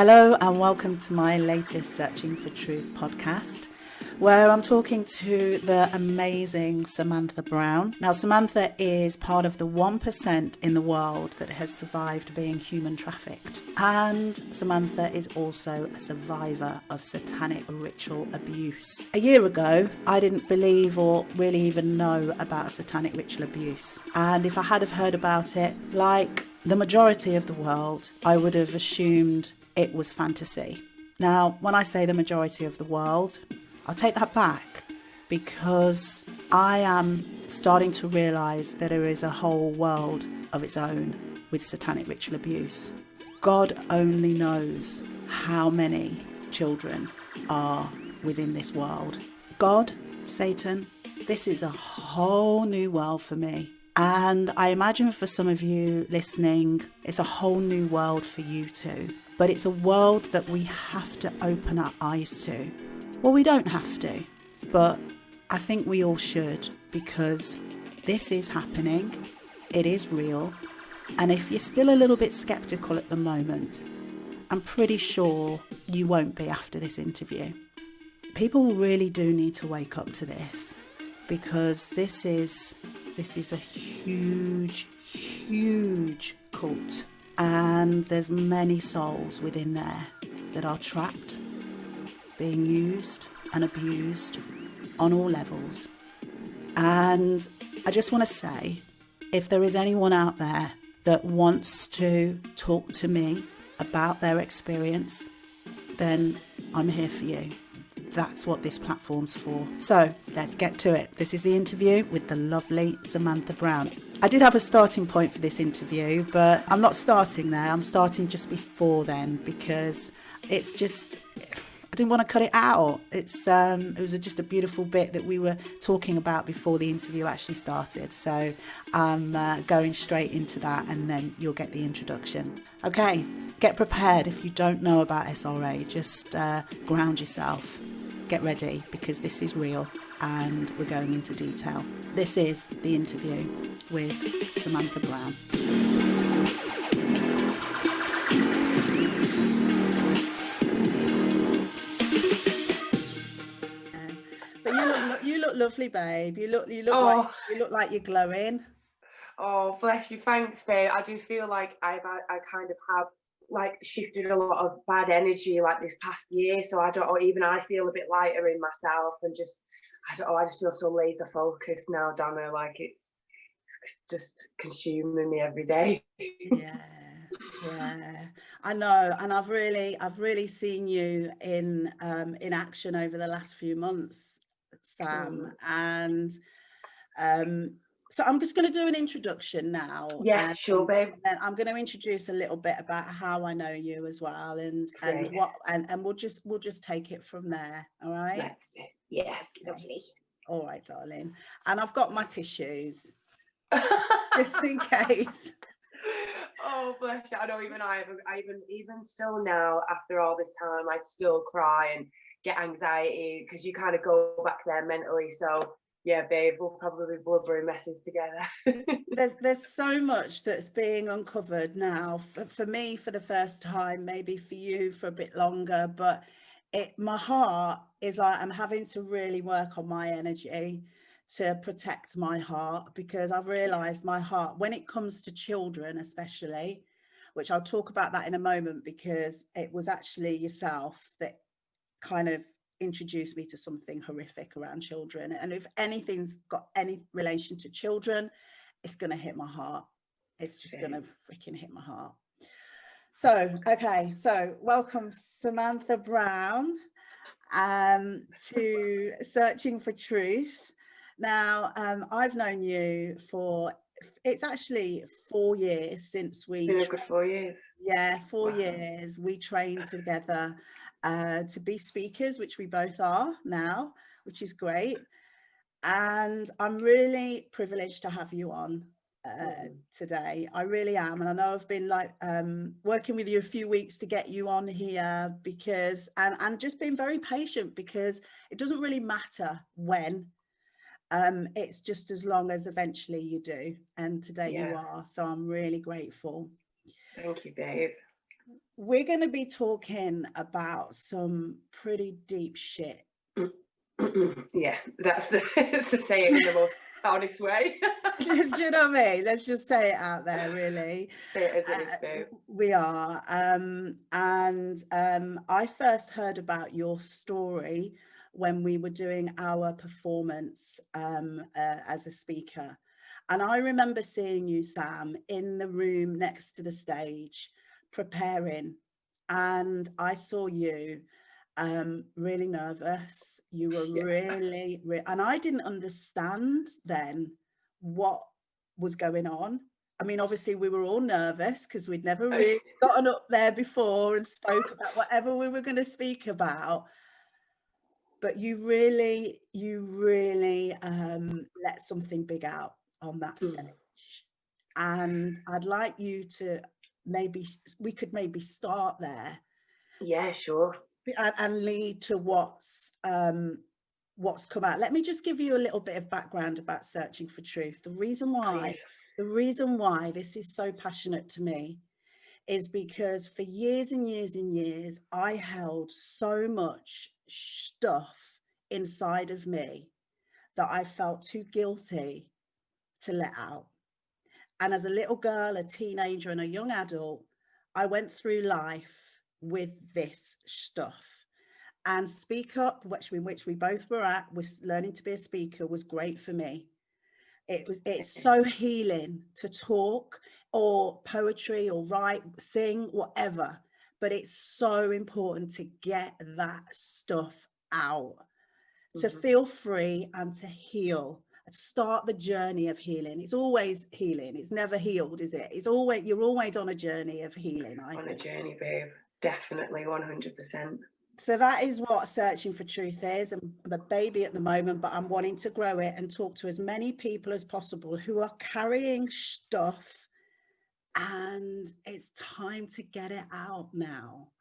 Hello and welcome to my latest Searching for Truth podcast, where I'm talking to the amazing Samantha Brown. Now, Samantha is part of the 1% in the world that has survived being human trafficked. And Samantha is also a survivor of satanic ritual abuse. A year ago, I didn't believe or really even know about satanic ritual abuse. And if I had have heard about it, like the majority of the world, I would have assumed it was fantasy. Now, when I say the majority of the world, I'll take that back because I am starting to realise that there is a whole world of its own with satanic ritual abuse. God only knows how many children are within this world. God, Satan, this is a whole new world for me. And I imagine for some of you listening, it's a whole new world for you too. But it's a world that we have to open our eyes to. Well, we don't have to, but I think we all should, because this is happening. It is real. And if you're still a little bit skeptical at the moment, I'm pretty sure you won't be after this interview. People really do need to wake up to this, because this is a huge, huge cult. And there's many souls within there that are trapped, being used and abused on all levels. And I just want to say, if there is anyone out there that wants to talk to me about their experience, then I'm here for you. That's what this platform's for. So let's get to it. This is the interview with the lovely Samantha Brown. I did have a starting point for this interview, but I'm not starting there. I'm starting just before then, because it's just, I didn't want to cut it out. It was just a beautiful bit that we were talking about before the interview actually started. So I'm going straight into that, and then you'll get the introduction. Okay, get prepared. If you don't know about SRA, just ground yourself. Get ready, because this is real and we're going into detail. This is the interview with Samantha Brown. But you look lovely, babe. You look like you're glowing. Oh, bless you. Thanks, babe. I do feel like I kind of have like shifted a lot of bad energy like this past year. So I don't know, even I feel a bit lighter in myself, and just, I don't know, I just feel so laser focused now, Donna. Like it's just consuming me every day. Yeah, I know. And I've really seen you in action over the last few months, Sam. And so I'm just going to do an introduction now. Yeah, sure, babe. And then I'm going to introduce a little bit about how I know you as well, and we'll just take it from there. All right? Yeah, okay. Lovely. All right, darling. And I've got my tissues just in case. Oh, bless you. I know, even still now, after all this time, I still cry and get anxiety, because you kind of go back there mentally. So yeah, babe, we'll probably be blubbering messes together. There's so much that's being uncovered now, for me for the first time, maybe for you for a bit longer, but my heart is like, I'm having to really work on my energy to protect my heart, because I've realized my heart, when it comes to children especially, which I'll talk about that in a moment, because it was actually yourself that kind of introduced me to something horrific around children. And if anything's got any relation to children, it's going to hit my heart. It's just going to freaking hit my heart. So, okay. So welcome, Samantha Brown, to Searching for Truth. Now, I've known you for, it's actually 4 years since we... It's been a good 4 years. Yeah, 4 years. We trained together to be speakers, which we both are now, which is great. And I'm really privileged to have you on today. I really am. And I know I've been like working with you a few weeks to get you on here, because and just being very patient, because it doesn't really matter when, it's just as long as eventually you do. And today you are. So I'm really grateful. Thank you, babe. we're going to be talking about some pretty deep shit. Yeah, that's to say it in the most honest way. Just, you know what I mean? Let's just say it out there, really. Say it as it is, babe. We are. I first heard about your story when we were doing our performance as a speaker. And I remember seeing you, Sam, in the room next to the stage, preparing. And I saw you really nervous. You were Yeah. really, and I didn't understand then what was going on. I mean, obviously we were all nervous because we'd never really gotten up there before and spoke about whatever we were going to speak about. But you really let something big out on that stage. And I'd like you to we could maybe start there. Yeah, sure. And lead to what's come out. Let me just give you a little bit of background about Searching for Truth. The reason why this is so passionate to me is because for years and years and years, I held so much stuff inside of me that I felt too guilty to let out. And as a little girl, a teenager, and a young adult, I went through life with this stuff. And Speak Up, which we both were at, was learning to be a speaker, was great for me. It's so healing to talk or poetry or write, sing, whatever. But it's so important to get that stuff out, to feel free and to heal, to start the journey of healing. It's always healing. It's never healed, is it? You're always on a journey of healing, I think. On a journey, babe. Definitely, 100%. So that is what Searching for Truth is. I'm a baby at the moment, but I'm wanting to grow it and talk to as many people as possible who are carrying stuff, and it's time to get it out now.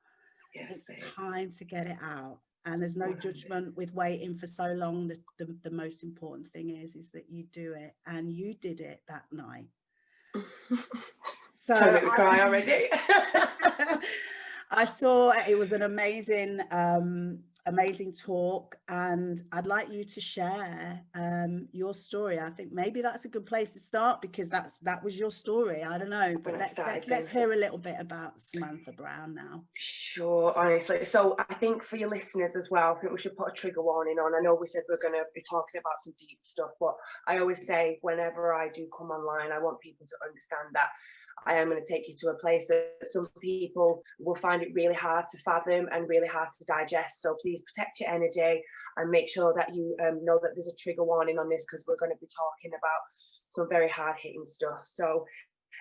Yes, It's babe. time to get it out. And there's no 100. judgment with waiting for so long. The most important thing is that you do it, and you did it that night. So Trying to make me cry already. I saw it was an amazing talk, and I'd like you to share your story. I think maybe that's a good place to start, because that was your story. I don't know, but let's hear a little bit about Samantha Brown now. Sure, honestly. So I think for your listeners as well, I think we should put a trigger warning on. I know we said we're going to be talking about some deep stuff, but I always say whenever I do come online, I want people to understand that I am going to take you to a place that some people will find it really hard to fathom and really hard to digest. So please protect your energy and make sure that you know that there's a trigger warning on this, because we're going to be talking about some very hard-hitting stuff. So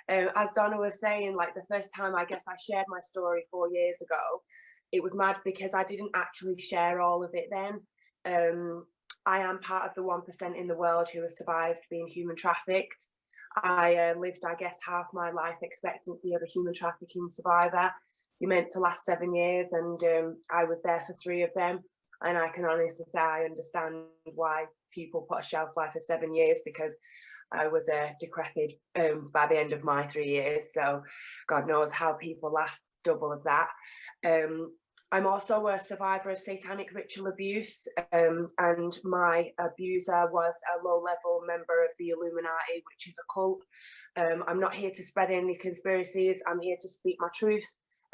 as Donna was saying, like the first time I guess I shared my story 4 years ago, it was mad because I didn't actually share all of it then. I am part of the 1% in the world who has survived being human trafficked. I lived, I guess, half my life expectancy of a human trafficking survivor. You're meant to last 7 years, and I was there for 3 of them. And I can honestly say I understand why people put a shelf life of 7 years, because I was decrepit by the end of my 3 years. So God knows how people last double of that. I'm also a survivor of satanic ritual abuse, and my abuser was a low-level member of the Illuminati, which is a cult. I'm not here to spread any conspiracies. I'm here to speak my truth.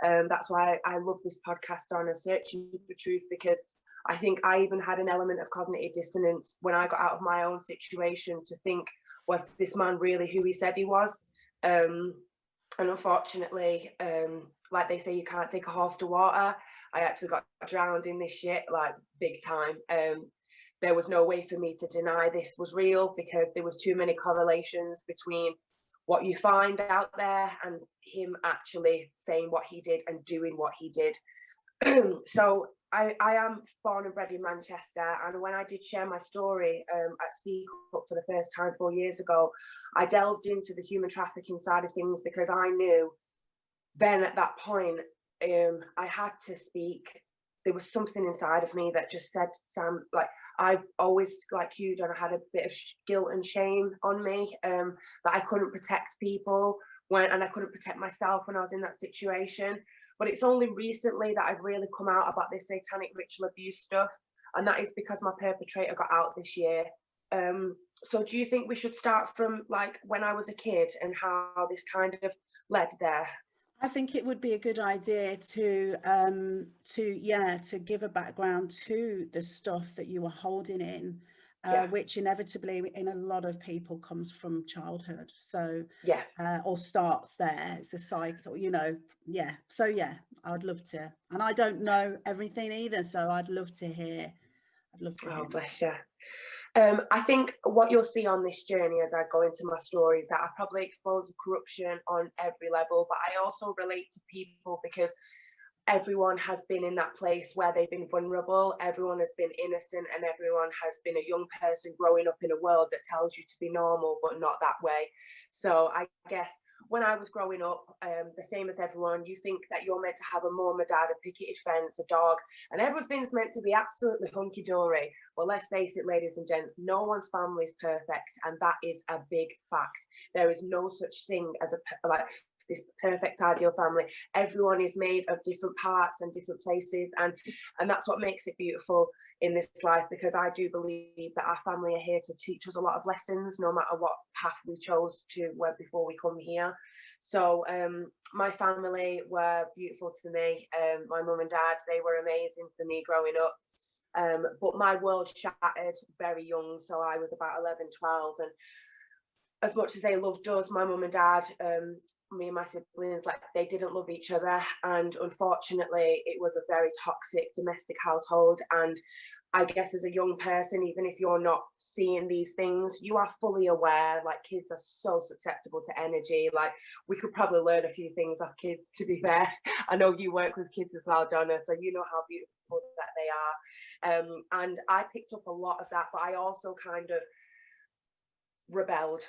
That's why I love this podcast, Donna, Searching for Truth, because I think I even had an element of cognitive dissonance when I got out of my own situation to think, was this man really who he said he was? And unfortunately, like they say, you can't take a horse to water. I actually got drowned in this shit, like big time. There was no way for me to deny this was real, because there was too many correlations between what you find out there and him actually saying what he did and doing what he did. So I am born and bred in Manchester, and when I did share my story at Speak Up for the first time 4 years ago, I delved into the human trafficking side of things, because I knew then at that point I had to speak. There was something inside of me that just said, Sam, like I've always, like you, Donna, had a bit of guilt and shame on me, that I couldn't protect people and I couldn't protect myself when I was in that situation. But it's only recently that I've really come out about this satanic ritual abuse stuff, and that is because my perpetrator got out this year. So do you think we should start from like when I was a kid and how this kind of led there? I think it would be a good idea to give a background to the stuff that you were holding in, Yeah, which inevitably in a lot of people comes from childhood. So yeah. or starts there. It's a cycle, you know. Yeah. So yeah, I'd love to. And I don't know everything either, so I'd love to hear. I'd love to Oh, hear. bless you. I think what you'll see on this journey as I go into my story is that I probably expose corruption on every level, but I also relate to people because everyone has been in that place where they've been vulnerable, everyone has been innocent, and everyone has been a young person growing up in a world that tells you to be normal but not that way. So I guess when I was growing up, the same as everyone, you think that you're meant to have a mum, a dad, a picketed fence, a dog, and everything's meant to be absolutely hunky-dory. Well, let's face it, ladies and gents, no one's family is perfect, and that is a big fact. There is no such thing as this perfect ideal family. Everyone is made of different parts and different places, and that's what makes it beautiful in this life, because I do believe that our family are here to teach us a lot of lessons no matter what path we chose to where before we come here. So my family were beautiful to me. My mum and dad, they were amazing for me growing up. But my world shattered very young, so I was about 11, 12, and as much as they loved us, my mum and dad, me and my siblings, like they didn't love each other, and unfortunately it was a very toxic domestic household. And I guess as a young person, even if you're not seeing these things, you are fully aware. Like kids are so susceptible to energy. Like we could probably learn a few things off kids, to be fair. I know you work with kids as well, Donna, so you know how beautiful that they are. And I picked up a lot of that, but I also kind of rebelled.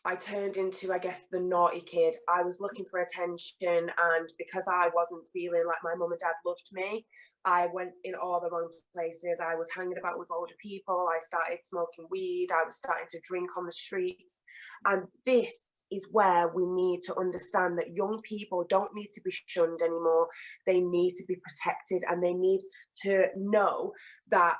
I turned into, I guess, the naughty kid. I was looking for attention, and because I wasn't feeling like my mum and dad loved me, I went in all the wrong places. I was hanging about with older people. I started smoking weed. I was starting to drink on the streets. And this is where we need to understand that young people don't need to be shunned anymore. They need to be protected, and they need to know that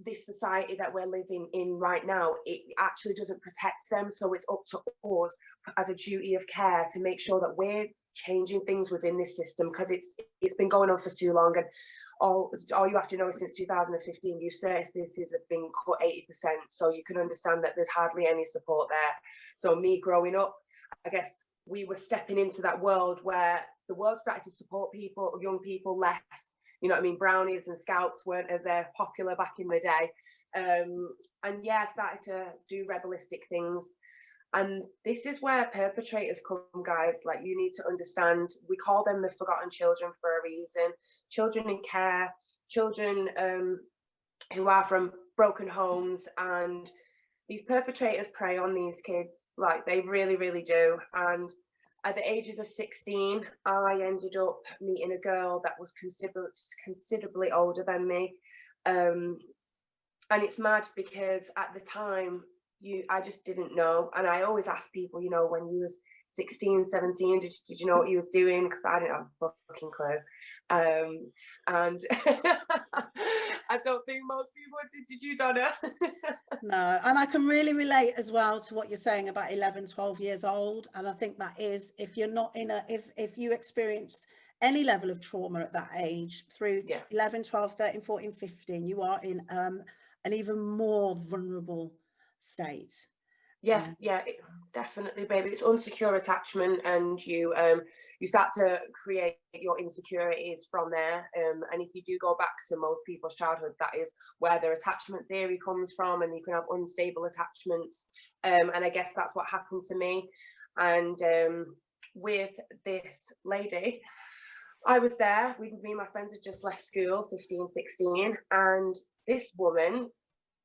this society that we're living in right now, it actually doesn't protect them. So it's up to us as a duty of care to make sure that we're changing things within this system, because it's been going on for too long. And all you have to know is since 2015, youth services have been cut 80%. So you can understand that there's hardly any support there. So me growing up, I guess we were stepping into that world where the world started to support people, young people, less. You know what I mean? Brownies and scouts weren't as popular back in the day. And yeah, I started to do rebellistic things. And this is where perpetrators come, guys. Like, you need to understand, we call them the forgotten children for a reason. Children in care, children who are from broken homes. And these perpetrators prey on these kids. Like, they really, really do. And at the ages of 16, I ended up meeting a girl that was considerably older than me. And it's mad because at the time, I just didn't know. And I always ask people, you know, when you was 16, 17, did you know what he was doing? Because I didn't have a fucking clue. And I don't think most people did. Did you, Donna? No, and I can really relate as well to what you're saying about 11, 12 years old. And I think that is, if you're not in if you experienced any level of trauma at that age through Yeah. 11, 12, 13, 14, 15, you are in an even more vulnerable state. Yeah, definitely, baby. It's unsecure attachment, and you start to create your insecurities from there. And if you do go back to most people's childhoods, that is where their attachment theory comes from, and you can have unstable attachments. And I guess that's what happened to me. And with this lady, I was there. Me and my friends had just left school, 15, 16, and this woman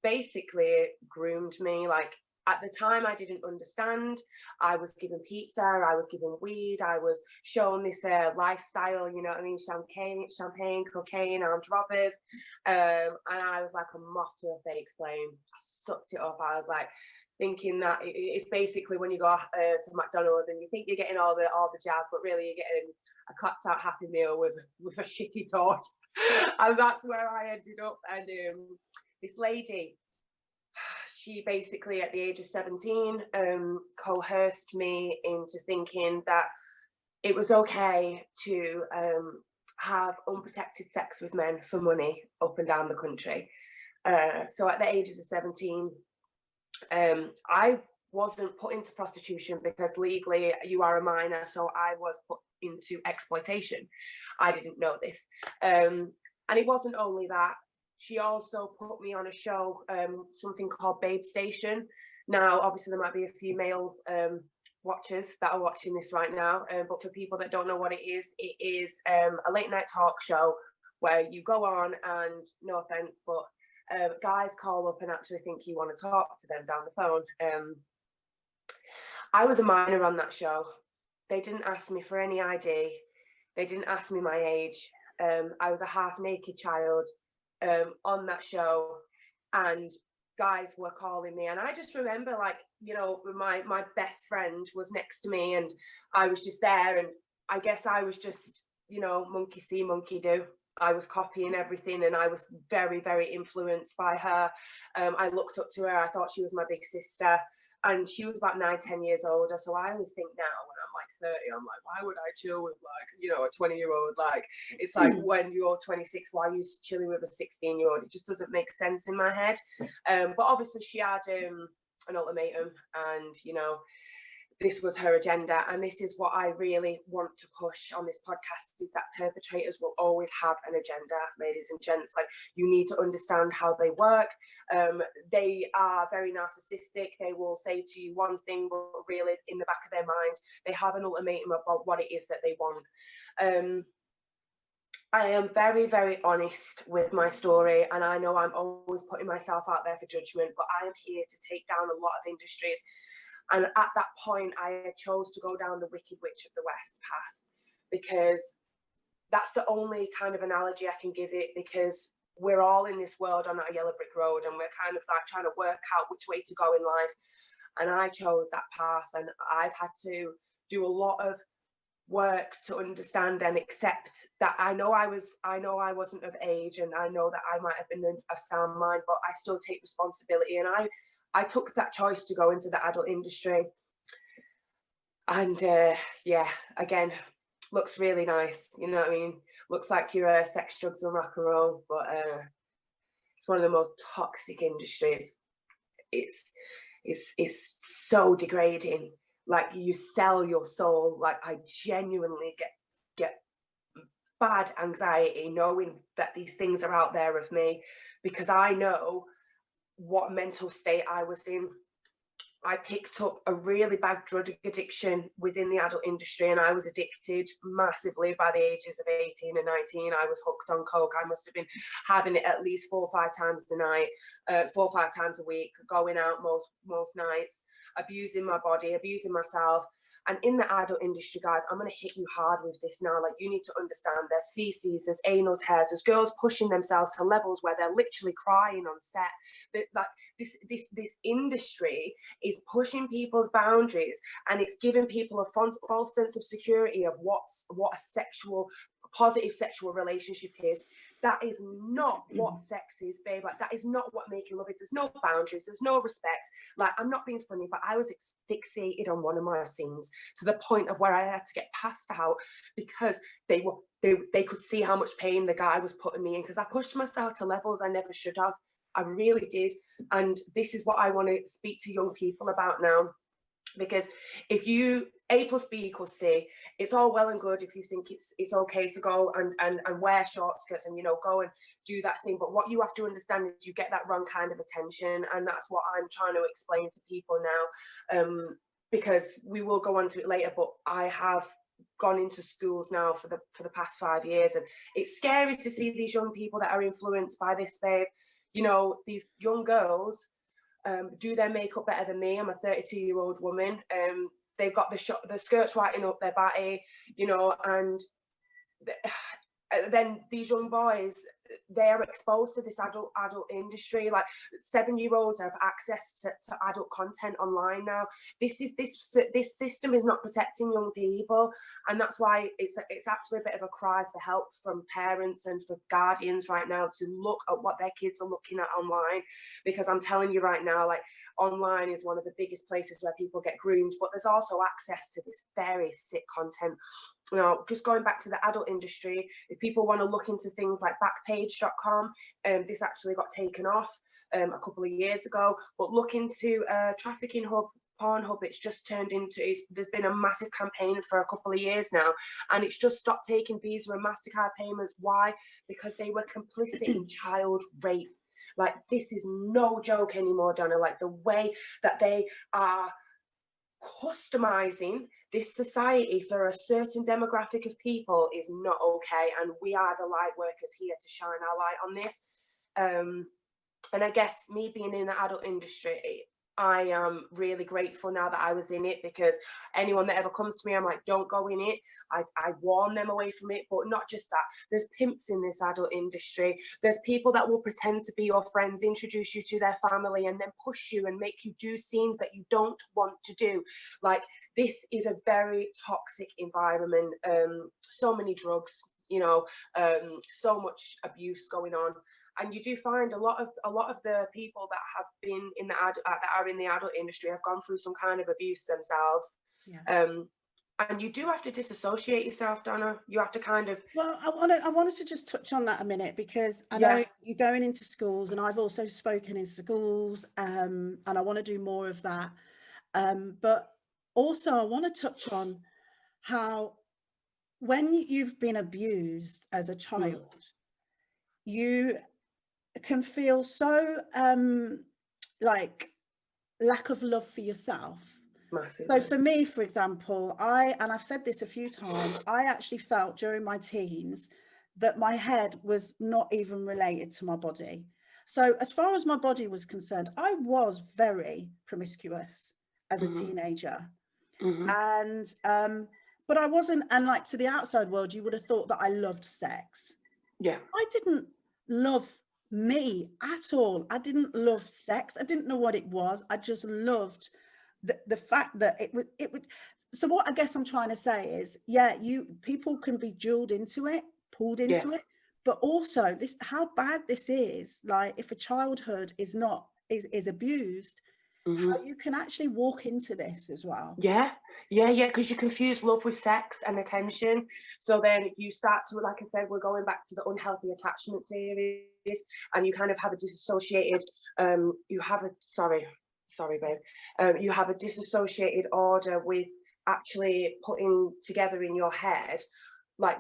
basically groomed me. Like, at the time, I didn't understand. I was given pizza, I was given weed, I was shown this lifestyle, you know what I mean? Champagne, cocaine, armed robbers. And I was like a moth to a fake flame. I sucked it up. I was like, thinking that it's basically when you go to McDonald's and you think you're getting all the jazz, but really you're getting I clapped out Happy Meal with a shitty torch. And that's where I ended up. And this lady, she basically at the age of 17 coerced me into thinking that it was okay to have unprotected sex with men for money up and down the country. So at the ages of 17, I wasn't put into prostitution because legally you are a minor, so I was put into exploitation. I didn't know this. And it wasn't only that, she also put me on a show, something called Babe Station. Now, obviously there might be a few male watchers that are watching this right now, but for people that don't know what it is a late night talk show where you go on and, no offense, but guys call up and actually think you want to talk to them down the phone. I was a minor on that show. They didn't ask me for any ID. They didn't ask me my age. I was a half naked child on that show, and guys were calling me. And I just remember, like, you know, my best friend was next to me and I was just there. And I guess I was just, you know, monkey see, monkey do. I was copying everything and I was very, very influenced by her. I looked up to her. I thought she was my big sister. And she was about 9-10 years older. So I always think now when I'm like 30, I'm like, why would I chill with, like, you know, a 20-year-old? Like, it's like when you're 26, why are you chilling with a 16-year-old? It just doesn't make sense in my head. But obviously she had an ultimatum, and, you know, this was her agenda. And this is what I really want to push on this podcast, is that perpetrators will always have an agenda, ladies and gents. Like, you need to understand how they work. They are very narcissistic. They will say to you one thing, but really in the back of their mind, they have an ultimatum about what it is that they want. I am very, very honest with my story, and I know I'm always putting myself out there for judgment, but I am here to take down a lot of industries. And at that point, I chose to go down the Wicked Witch of the West path, because that's the only kind of analogy I can give it, because we're all in this world on that yellow brick road, and we're kind of like trying to work out which way to go in life. And I chose that path, and I've had to do a lot of work to understand and accept that I know I wasn't of age, and I know that I might have been of sound mind, but I still take responsibility. And I took that choice to go into the adult industry. And yeah, again, looks really nice, you know what I mean? Looks like you're sex, drugs and rock and roll, but it's one of the most toxic industries. It's so degrading. Like, you sell your soul. Like, I genuinely get bad anxiety knowing that these things are out there of me, because I know what mental state I was in. I picked up a really bad drug addiction within the adult industry, and I was addicted massively by the ages of 18 and 19. I was hooked on coke. I must have been having it at least 4 or 5 times a night, 4 or 5 times a week, going out most nights, abusing my body, abusing myself. And in the adult industry, guys, I'm going to hit you hard with this now. Like, you need to understand, there's feces, there's anal tears, there's girls pushing themselves to levels where they're literally crying on set. Like, this industry is pushing people's boundaries, and it's giving people a false sense of security of what a positive sexual relationship is. That is not what sex is, babe. Like, that is not what making love is. There's no boundaries, there's no respect. Like, I'm not being funny, but I was fixated on one of my scenes to the point of where I had to get passed out, because they could see how much pain the guy was putting me in, because I pushed myself to levels I never should have. I really did. And this is what I want to speak to young people about now. Because if you A plus B equals C, it's all well and good if you think it's okay to go and wear short skirts and, you know, go and do that thing. But what you have to understand is you get that wrong kind of attention. And that's what I'm trying to explain to people now, because we will go on to it later. But I have gone into schools now for the past 5 years, and it's scary to see these young people that are influenced by this, babe. You know, these young girls do their makeup better than me. I'm a 32-year-old woman. They've got the skirts right up their body, you know, and then these young boys, they're exposed to this adult industry. Like 7-year-olds have access to adult content online now. This system is not protecting young people, and that's why it's actually a bit of a cry for help from parents and for guardians right now to look at what their kids are looking at online. Because I'm telling you right now, like, online is one of the biggest places where people get groomed, but there's also access to this very sick content. Now, just going back to the adult industry, if people want to look into things like Backpage.com, this actually got taken off a couple of years ago, but look into Trafficking Hub, Pornhub. It's just turned into, there's been a massive campaign for a couple of years now, and it's just stopped taking Visa and MasterCard payments. Why? Because they were complicit in child rape. Like, this is no joke anymore, Donna. Like, the way that they are customizing this society for a certain demographic of people is not okay, and we are the light workers here to shine our light on this. And I guess me being in the adult industry, I am really grateful now that I was in it, because anyone that ever comes to me, I'm like, don't go in it. I warn them away from it. But not just that, there's pimps in this adult industry. There's people that will pretend to be your friends, introduce you to their family, and then push you and make you do scenes that you don't want to do. Like, this is a very toxic environment. So many drugs, you know, so much abuse going on. And you do find a lot of the people that have been in that are in the adult industry have gone through some kind of abuse themselves. Yeah. And you do have to disassociate yourself, Donna. You have to kind of. Well, I wanted to just touch on that a minute, because I know you're going into schools, and I've also spoken in schools, and I want to do more of that. But also I want to touch on how, when you've been abused as a child, you can feel so like lack of love for yourself. Massively. So for me, for example, and I've said this a few times, I actually felt during my teens that my head was not even related to my body. So as far as my body was concerned, I was very promiscuous as a teenager. And but I wasn't, and like, to the outside world, you would have thought that I loved sex. Yeah. I didn't love me at all. I didn't love sex. I didn't know what it was. I just loved the fact that it would. So what I guess I'm trying to say is, people can be pulled into it, but also this, how bad this is. Like, if a childhood is abused, how you can actually walk into this as well. Yeah, because you confuse love with sex and attention. So then you start to, like I said, we're going back to the unhealthy attachment theories, and you kind of have a disassociated, you have a disassociated order with actually putting together in your head, like,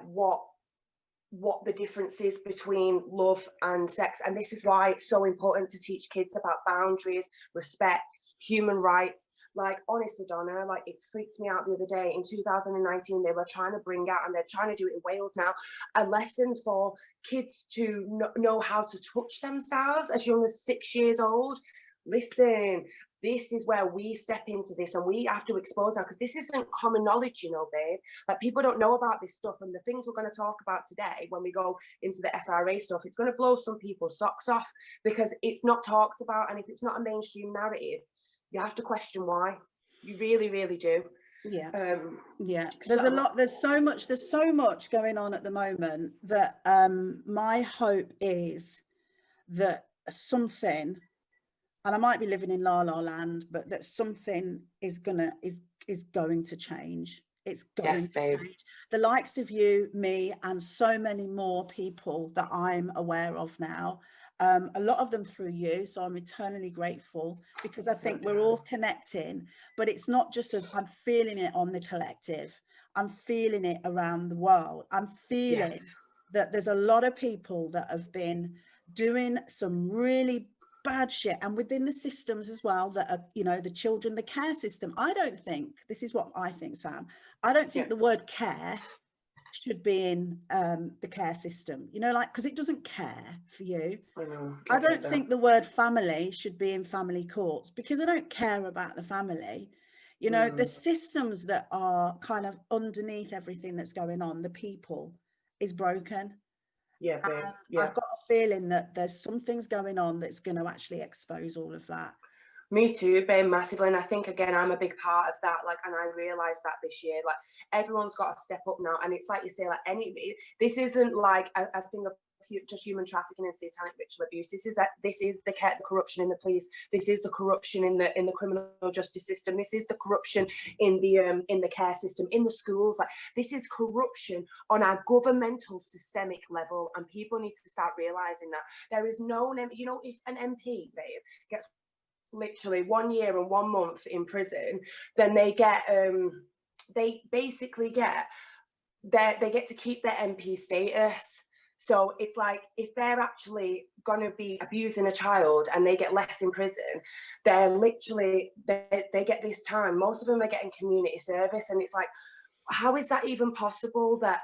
what the difference is between love and sex. And this is why it's so important to teach kids about boundaries, respect, human rights. Like, honestly, Donna, like, it freaked me out the other day. In 2019, they were trying to bring out, and they're trying to do it in Wales now, a lesson for kids to know how to touch themselves as young as 6 years old. Listen, this is where we step into this, and we have to expose now, because this isn't common knowledge, you know, babe. Like, people don't know about this stuff, and the things we're going to talk about today, when we go into the SRA stuff, it's going to blow some people's socks off, because it's not talked about. And if it's not a mainstream narrative, you have to question why. You really, really do. There's so much going on at the moment that my hope is that something, and I might be living in la la land, but that something is going to change. It's going to change. The likes of you, me, and so many more people that I'm aware of now, a lot of them through you. So I'm eternally grateful, because I think we're all connecting, but it's not just us. I'm feeling it on the collective. I'm feeling it around the world. I'm feeling that there's a lot of people that have been doing some really bad shit, and within the systems as well, that are, you know, the children, the care system. I don't think, this is what I think, Sam, I don't think the word care should be in the care system, you know, like, because it doesn't care for you. I don't think the word family should be in family courts, because I don't care about the family. You know, the systems that are kind of underneath everything that's going on, the people, is broken. Yeah, babe. And Yeah. I've got a feeling that there's some things going on that's going to actually expose all of that. Me too, babe, massively. And I think, again, I'm a big part of that. Like, and I realized that this year, like, everyone's got to step up now. And it's like you say, like, this isn't like a thing of just human trafficking and satanic ritual abuse. This is the corruption in the police. This is the corruption in the criminal justice system. This is the corruption in the care system, in the schools. Like, this is corruption on our governmental systemic level, and people need to start realizing that there is no, you know, if an MP, babe, gets literally 1 year and 1 month in prison, then they get they basically get they get to keep their MP status. So it's like, if they're actually going to be abusing a child and they get less in prison, they're literally, they get this time. Most of them are getting community service. And it's like, how is that even possible? That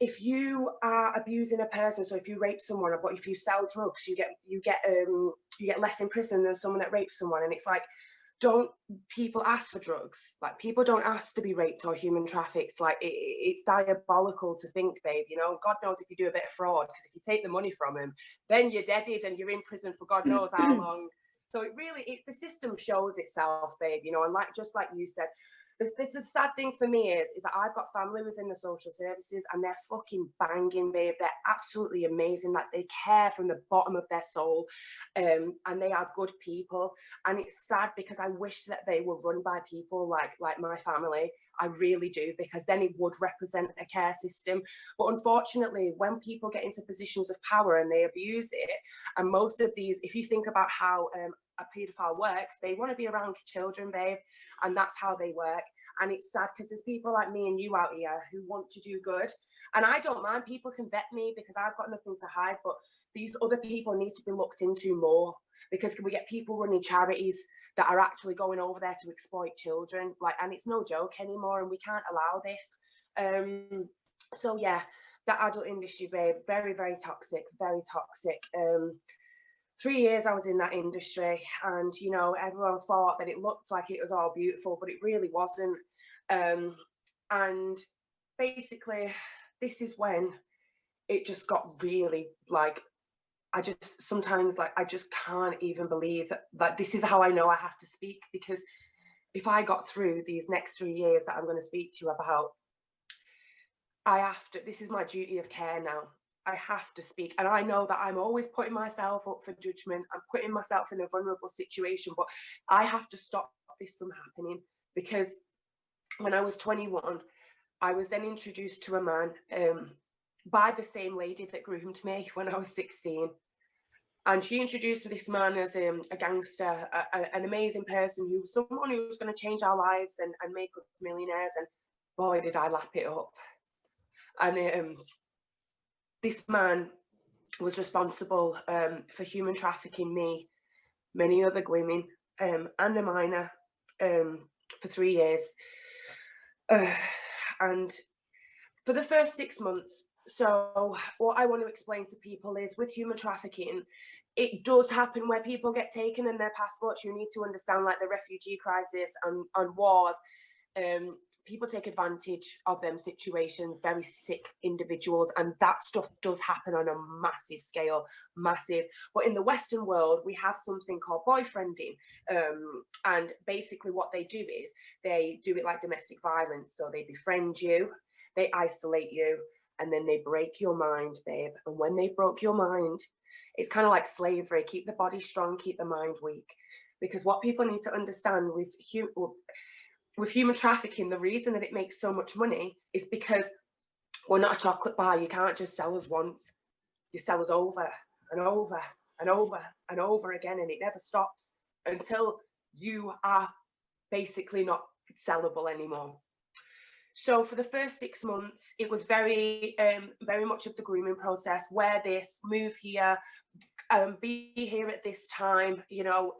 if you are abusing a person, so if you rape someone, but if you sell drugs, you get less in prison than someone that rapes someone. And it's like, don't people ask for drugs? Like, people don't ask to be raped or human trafficked. Like, it's diabolical to think, babe, you know. God knows if you do a bit of fraud, because if you take the money from him, then you're deaded and you're in prison for God knows how long. So the system shows itself, babe, you know. And like, just like you said, the sad thing for me is that I've got family within the social services, and they're fucking banging, babe. They're absolutely amazing. Like, they care from the bottom of their soul, and they are good people. And it's sad, because I wish that they were run by people like my family. I really do, because then it would represent a care system. But unfortunately, when people get into positions of power and they abuse it, and most of these, if you think about how a paedophile works, they want to be around children, babe, and that's how they work. And it's sad, because there's people like me and you out here who want to do good, and I don't mind. People can vet me because I've got nothing to hide, but these other people need to be looked into more, because we get people running charities that are actually going over there to exploit children, like, and it's no joke anymore, and we can't allow this. So yeah, the adult industry, babe, very, very toxic, very toxic. 3 years I was in that industry, and, you know, everyone thought that it looked like it was all beautiful, but it really wasn't. And basically, this is when it just got really, like, I just sometimes, like, I just can't even believe that, like, this is how I know I have to speak, because if I got through these next 3 years that I'm going to speak to you about, this is my duty of care now. I have to speak. And I know that I'm always putting myself up for judgment. I'm putting myself in a vulnerable situation, but I have to stop this from happening, because when I was 21, I was then introduced to a man by the same lady that groomed me when I was 16. And she introduced this man as a gangster, an amazing person, who was someone who was going to change our lives and make us millionaires. And boy, did I lap it up. And this man was responsible for human trafficking me, many other women, and a minor for 3 years. And for the first 6 months, so what I want to explain to people is, with human trafficking, it does happen where people get taken and their passports. You need to understand, like, the refugee crisis and wars. People take advantage of them situations, very sick individuals, and that stuff does happen on a massive scale, massive. But in the Western world, we have something called boyfriending, and basically what they do is they do it like domestic violence. So they befriend you, they isolate you, and then they break your mind, babe. And when they broke your mind, it's kind of like slavery. Keep the body strong, keep the mind weak. Because what people need to understand with human trafficking, the reason that it makes so much money is because we're not a chocolate bar. You can't just sell us once. You sell us over and over and over and over again, and it never stops until you are basically not sellable anymore. So for the first 6 months, it was very much of the grooming process. Wear this, move here, be here at this time, you know.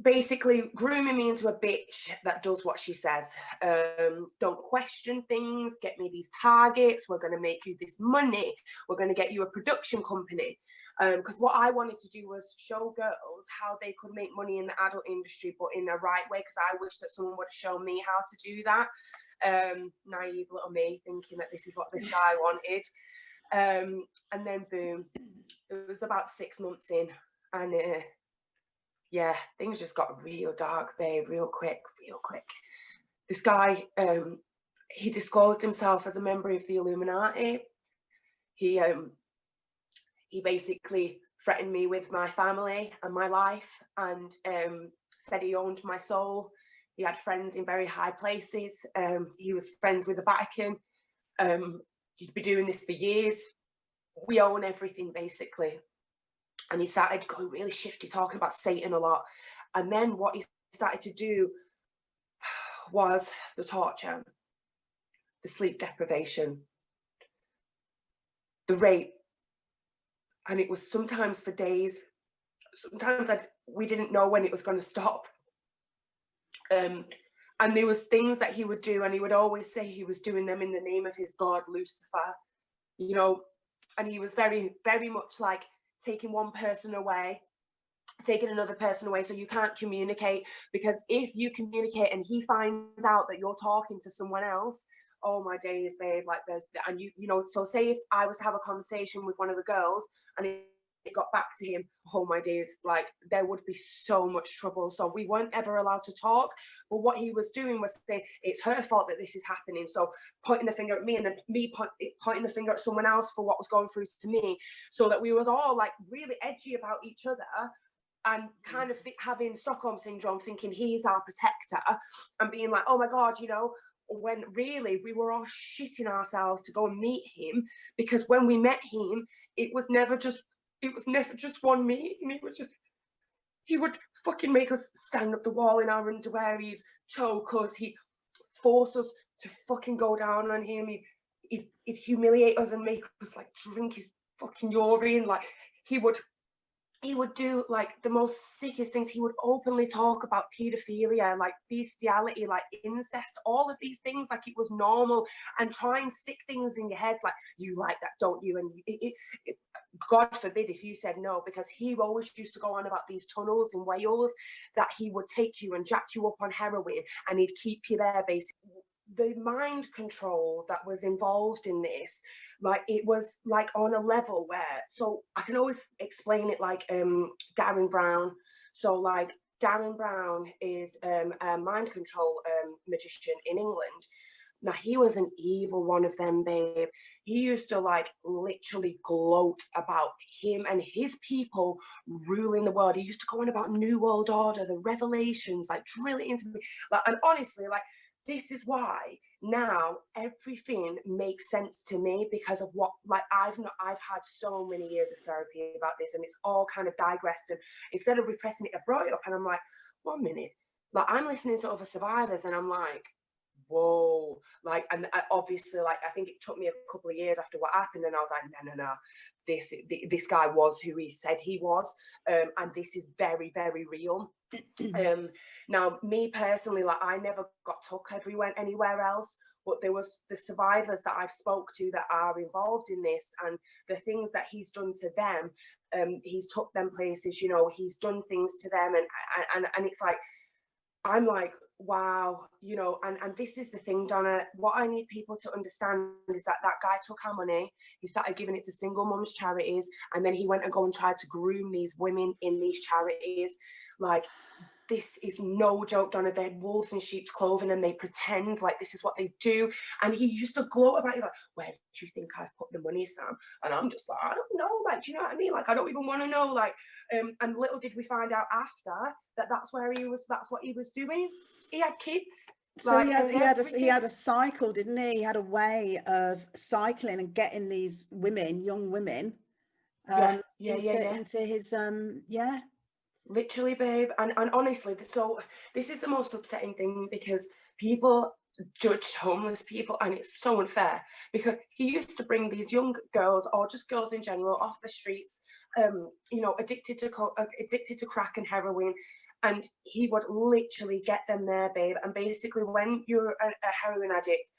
Basically, grooming me into a bitch that does what she says. Don't question things. Get me these targets. We're going to make you this money. We're going to get you a production company. Because what I wanted to do was show girls how they could make money in the adult industry, but in the right way. Because I wish that someone would show me how to do that. Naive little me, thinking that this is what this guy wanted. And then boom, it was about 6 months in, and yeah, things just got real dark, babe, real quick. This guy, he disclosed himself as a member of the Illuminati. He basically threatened me with my family and my life, and said he owned my soul. He had friends in very high places. He was friends with the Vatican. He'd be doing this for years. We own everything, basically. And he started going really shifty, talking about Satan a lot. And then what he started to do was the torture, the sleep deprivation, the rape. And it was sometimes for days. Sometimes we didn't know when it was going to stop. And there was things that he would do, and he would always say he was doing them in the name of his god, Lucifer, you know. And he was very, very much like taking one person away, taking another person away, so you can't communicate, because if you communicate and he finds out that you're talking to someone else, oh my days, babe, like there's, and you know, so say if I was to have a conversation with one of the girls and it got back to him, oh my days, like there would be so much trouble. So we weren't ever allowed to talk. But what he was doing was saying it's her fault that this is happening, so pointing the finger at me, and then me pointing the finger at someone else for what was going through to me, so that we was all like really edgy about each other, and kind of having Stockholm syndrome, thinking he's our protector, and being like, oh my god, you know, when really we were all shitting ourselves to go and meet him, because when we met him, it was never just one meeting. He would fucking make us stand up the wall in our underwear. He'd choke us. He'd force us to fucking go down on him. He'd humiliate us and make us like drink his fucking urine. Like he would do like the most sickest things. He would openly talk about pedophilia, like bestiality, like incest, all of these things like it was normal, and try and stick things in your head like, you like that, don't you? And God forbid if you said no, because he always used to go on about these tunnels in Wales that he would take you and jack you up on heroin, and he'd keep you there basically. The mind control that was involved in this, like it was like on a level where, so I can always explain it like Darren Brown. So like Darren Brown is a mind control magician in England. Now he was an evil one of them, babe. He used to like literally gloat about him and his people ruling the world. He used to go on about New World Order, the revelations, like drill it into me. Like, and honestly, like this is why now everything makes sense to me, because of what, like I've had so many years of therapy about this, and it's all kind of digressed, and instead of repressing it, I brought it up, and I'm like, 1 minute, like I'm listening to other survivors and I'm like, whoa, like, and obviously like I think it took me a couple of years after what happened, and I was like, no, this guy was who he said he was, and this is very, very real. Now me personally, like I never got took anywhere else, but there was the survivors that I've spoke to that are involved in this, and the things that he's done to them, he's took them places, you know, he's done things to them, and it's like, I'm like, wow, you know, and this is the thing, Donna, what I need people to understand is that guy took our money, he started giving it to single mums charities, and then he went and go and tried to groom these women in these charities. Like, this is no joke, Donna. They're wolves in sheep's clothing, and they pretend like this is what they do. And he used to gloat about it, like, where do you think I've put the money, Sam? And I'm just like, I don't know, like, do you know what I mean? Like, I don't even want to know, like, and little did we find out after that's what he was doing. He had kids. So like, he had a cycle, didn't he? He had a way of cycling and getting these young women, into his Literally, babe. And honestly, so this is the most upsetting thing, because people judge homeless people, and it's so unfair, because he used to bring these young girls, or just girls in general, off the streets, you know, addicted to crack and heroin, and he would literally get them there, babe. And basically, when you're a heroin addict,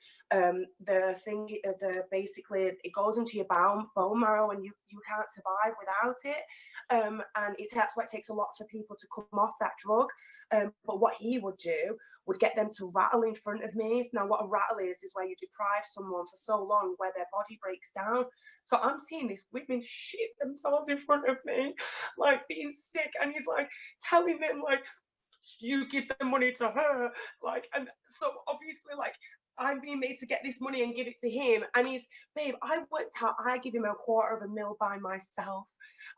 basically it goes into your bone marrow, and you can't survive without it. And that's why it takes a lot for people to come off that drug. But what he would do would get them to rattle in front of me. Now, what a rattle is where you deprive someone for so long where their body breaks down. So I'm seeing these women shit themselves in front of me, like being sick, and he's like telling them like, you give the money to her, like, and so obviously like I'm being made to get this money and give it to him, and he's, babe, I worked out I give him $250,000 by myself.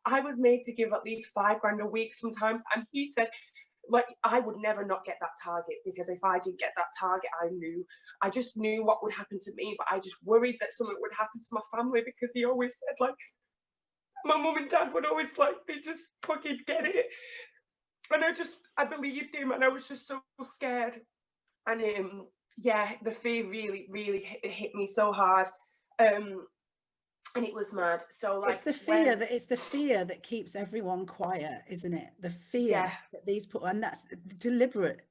I was made to give at least $5,000 a week sometimes, and he said, like, I would never not get that target, because if I didn't get that target, I just knew what would happen to me, but I just worried that something would happen to my family, because he always said like, my mum and dad would always like, they just fucking get it. And I believed him, and I was just so scared. And yeah, the fear really, really hit me so hard. And it was mad. So like, it's the fear that keeps everyone quiet, isn't it? The fear that these put, and that's deliberate.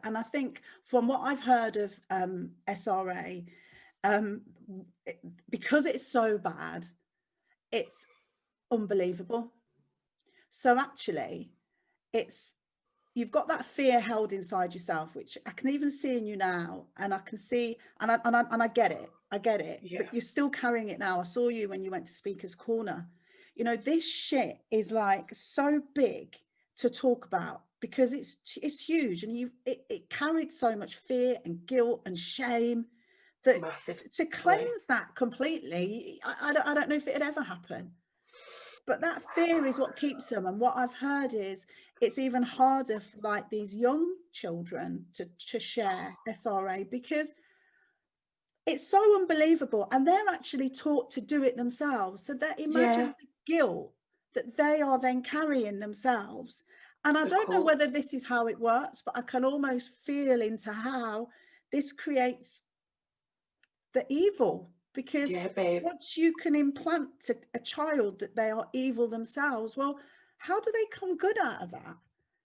And I think from what I've heard of SRA, because it's so bad, it's unbelievable. So actually, you've got that fear held inside yourself, which I can even see in you now, and I can see, and I get it, but you're still carrying it now. I saw you when you went to Speaker's Corner. You know, this shit is like so big to talk about, because it's huge, and it carried so much fear and guilt and shame that to cleanse that completely, I don't know if it'd ever happen. But that fear is what keeps them. And what I've heard is it's even harder for like these young children to share SRA, because it's so unbelievable. And they're actually taught to do it themselves. So that imagine the guilt that they are then carrying themselves. And I don't know whether this is how it works, but I can almost feel into how this creates the evil. Because once you can implant to a child that they are evil themselves, well, how do they come good out of that?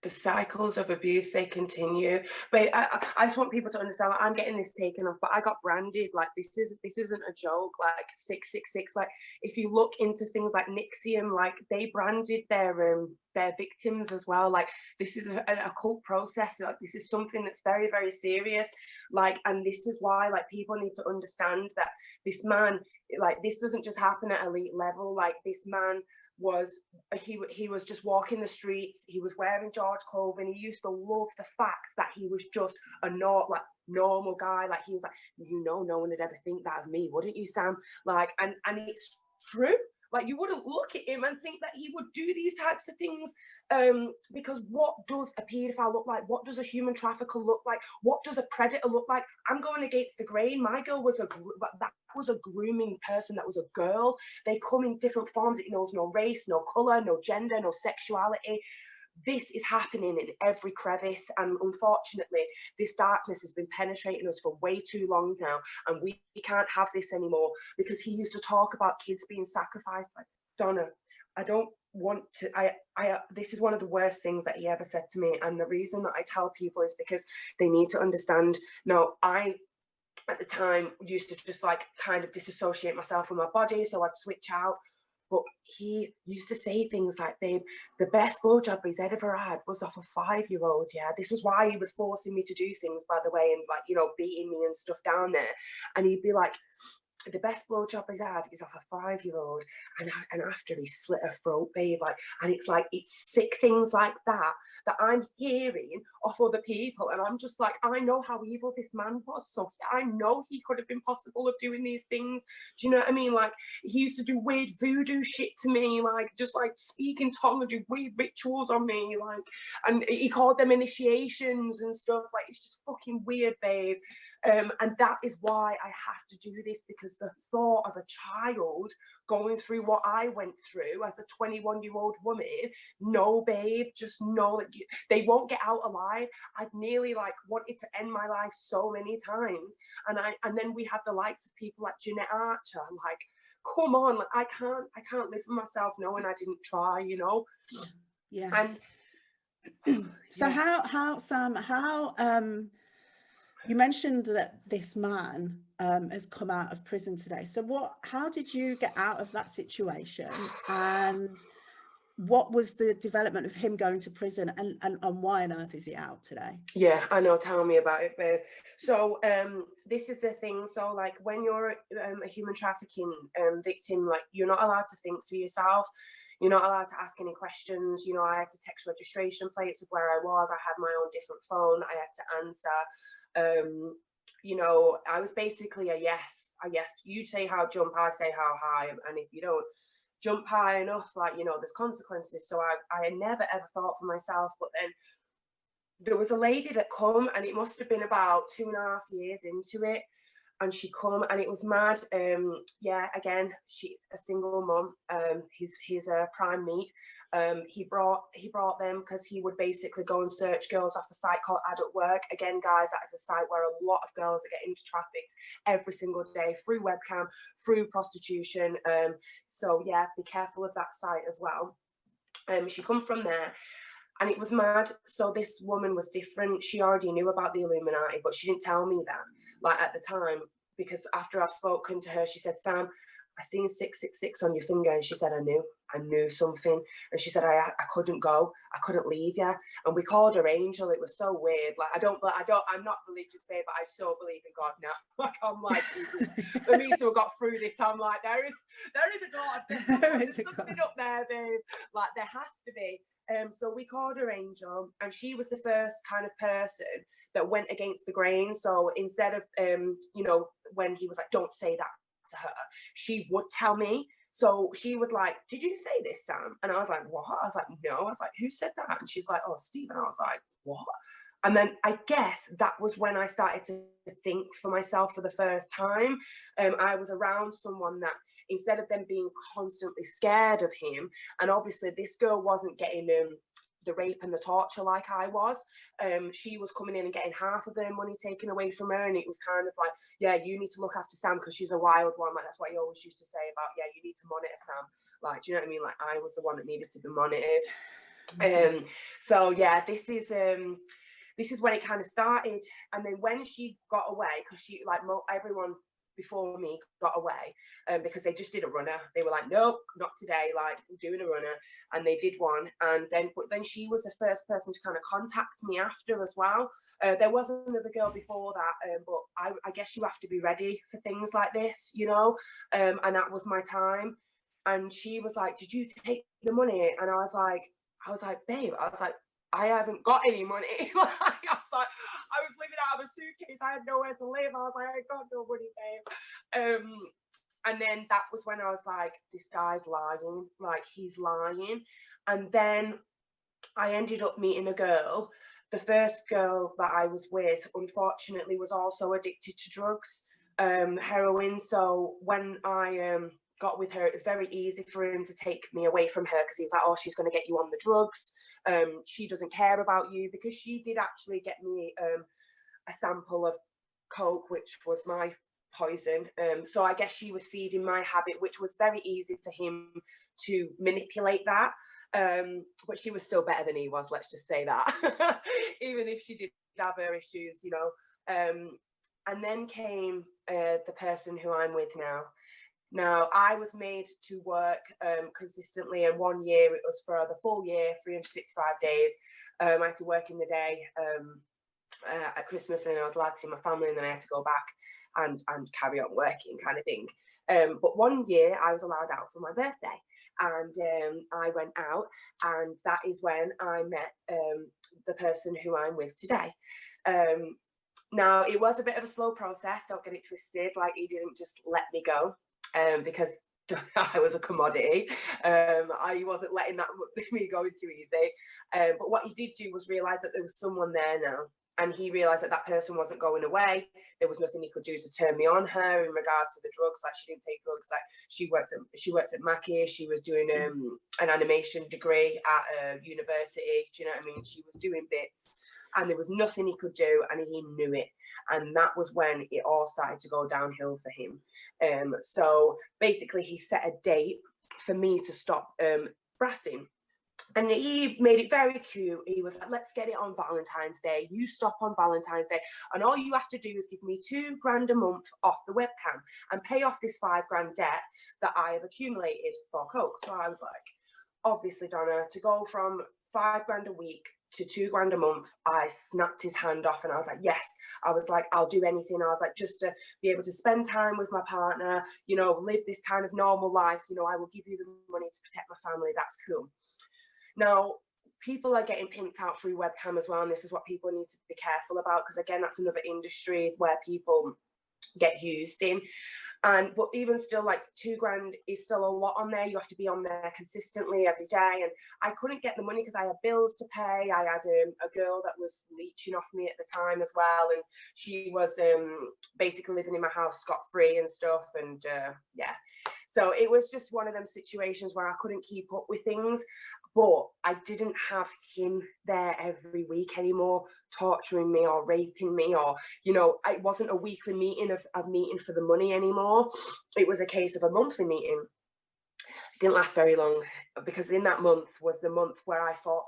The cycles of abuse, they continue. But I just want people to understand, like, I'm getting this taken off, but I got branded. Like, this isn't a joke. Like 666. Like, if you look into things like Nixium, like they branded their victims as well. Like, this is an occult process. Like, this is something that's very, very serious. Like, and this is why, like, people need to understand that this man, like, this doesn't just happen at elite level. Like, this man he was just walking the streets. He was wearing George clothing. He used to love the fact that he was just a normal guy. Like, he was like, no one would ever think that of me, wouldn't you, Sam? Like, and it's true. Like, you wouldn't look at him and think that he would do these types of things, because what does a paedophile look like? What does a human trafficker look like? What does a predator look like? I'm going against the grain. My girl was that was a grooming person. That was a girl. They come in different forms. It knows no race, no color, no gender, no sexuality. This is happening in every crevice, and unfortunately this darkness has been penetrating us for way too long now, and we can't have this anymore. Because he used to talk about kids being sacrificed. Like, Donna, I don't want to, this is one of the worst things that he ever said to me, and the reason that I tell people is because they need to understand. Now, I at the time used to just like kind of disassociate myself from my body, so I'd switch out. But he used to say things like, babe, the best blowjob he's ever had was off a 5-year-old. Yeah, this was why he was forcing me to do things, by the way, and like, you know, beating me and stuff down there. And he'd be like, the best blowjob he's had is off a 5-year-old, and after he slit her throat, babe. Like, and it's like, it's sick things like that I'm hearing off other people, and I'm just like, I know how evil this man was, so I know he could have been possible of doing these things. Do you know what I mean? Like, he used to do weird voodoo shit to me, like just like speak in tongues, do weird rituals on me, like, and he called them initiations and stuff. Like, it's just fucking weird, babe. And that is why I have to do this, because the thought of a child going through what I went through as a 21-year-old woman, no, babe, just know that they won't get out alive. I've nearly like wanted to end my life so many times, and then we have the likes of people like Jeanette Archer. I'm like, come on, like, I can't live with myself knowing I didn't try, you know. Yeah. And So how Sam, how you mentioned that this man has come out of prison today. So how did you get out of that situation, and what was the development of him going to prison, and why on earth is he out today? Yeah, I know. Tell me about it, babe. So this is the thing. So like when you're a human trafficking victim, like you're not allowed to think for yourself. You're not allowed to ask any questions. You know, I had to text registration plates of where I was. I had my own different phone. I had to answer. You know, I was basically a yes. You say how jump, I say how high, and if you don't jump high enough, like, you know, there's consequences. So I never ever thought for myself. But then there was a lady that come, and it must have been about 2.5 years into it, and she come, and it was mad. Yeah, again, she a single mum. He's a prime meat. He brought them because he would basically go and search girls off a site called Adult Work. Again, guys, that is a site where a lot of girls are getting trafficked every single day through webcam, through prostitution. So yeah, be careful of that site as well. She come from there. And it was mad. So this woman was different. She already knew about the Illuminati, but she didn't tell me that, like, at the time, because after I've spoken to her, she said, Sam, I seen 666 on your finger. And she said, I knew something. And she said, I couldn't go. I couldn't leave you. And we called her Angel. It was so weird. Like, I'm not religious, babe, but I so believe in God now. Like, I'm like, for me to have got through this, I'm like, there is a God. There's something up there, babe. Like, there has to be. So we called her Angel, and she was the first kind of person that went against the grain. So instead of, you know, when he was like, don't say that to her, she would tell me. So she would like, did you say this, Sam? And I was like, what? I was like, no. I was like, who said that? And she's like, oh, Steve. And I was like, what? And then I guess that was when I started to think for myself for the first time. I was around someone that, instead of them being constantly scared of him, and obviously this girl wasn't getting the rape and the torture like I was. She was coming in and getting half of their money taken away from her, and it was kind of like, yeah, you need to look after Sam because she's a wild one. Like, that's what he always used to say about, yeah, you need to monitor Sam. Like, do you know what I mean? Like, I was the one that needed to be monitored. So yeah, this is when it kind of started. And then when she got away, because she, like, everyone before me got away, because they just did a runner. They were like, nope, not today, like, we're doing a runner. And they did one. And then she was the first person to kind of contact me after as well. There was another girl before that, but I guess you have to be ready for things like this, you know. And that was my time. And she was like, did you take the money? And I was like, babe, I haven't got any money. I was like, I was living out of a suitcase. I had nowhere to live. I was like, I got no money, babe. And then that was when I was like, this guy's lying. Like, he's lying. And then I ended up meeting a girl. The first girl that I was with, unfortunately, was also addicted to drugs, heroin. So when I got with her, it was very easy for him to take me away from her, because he's like, oh, she's going to get you on the drugs. She doesn't care about you, because she did actually get me a sample of coke, which was my poison. So I guess she was feeding my habit, which was very easy for him to manipulate that. But she was still better than he was, let's just say that. Even if she did have her issues, you know. And then came the person who I'm with now. Now, I was made to work consistently, and 1 year, it was for the full year, 365 days. I had to work in the day at Christmas, and I was allowed to see my family, and then I had to go back and carry on working, kind of thing. But 1 year, I was allowed out for my birthday, and I went out, and that is when I met the person who I'm with today. Now, it was a bit of a slow process, don't get it twisted. Like, he didn't just let me go. Because I was a commodity. I wasn't letting me go too easy. But what he did do was realise that there was someone there now. And he realised that person wasn't going away. There was nothing he could do to turn me on her in regards to the drugs. Like, she didn't take drugs. Like, she worked at Mackie. She was doing an animation degree at a university. Do you know what I mean? She was doing bits. And there was nothing he could do, and he knew it. And that was when it all started to go downhill for him. So basically, he set a date for me to stop brassing. And he made it very cute. He was like, let's get it on Valentine's Day. You stop on Valentine's Day. And all you have to do is give me £2,000 a month off the webcam and pay off this £5,000 debt that I have accumulated for coke. So I was like, obviously, Donna, to go from £5,000 a week to £2,000 a month, I snapped his hand off and I was like, yes. I was like, I'll do anything. I was like, just to be able to spend time with my partner, you know, live this kind of normal life. You know, I will give you the money to protect my family. That's cool. Now, people are getting pimped out through webcam as well, and this is what people need to be careful about, because again, that's another industry where people get used in. And but even still, like £2,000 is still a lot on there. You have to be on there consistently every day, and I couldn't get the money because I had bills to pay. I had a girl that was leeching off me at the time as well, and she was basically living in my house scot-free and stuff, and yeah. So it was just one of them situations where I couldn't keep up with things. But I didn't have him there every week anymore, torturing me or raping me, or, you know, it wasn't a weekly meeting of meeting for the money anymore. It was a case of a monthly meeting. It didn't last very long, because in that month was the month where I thought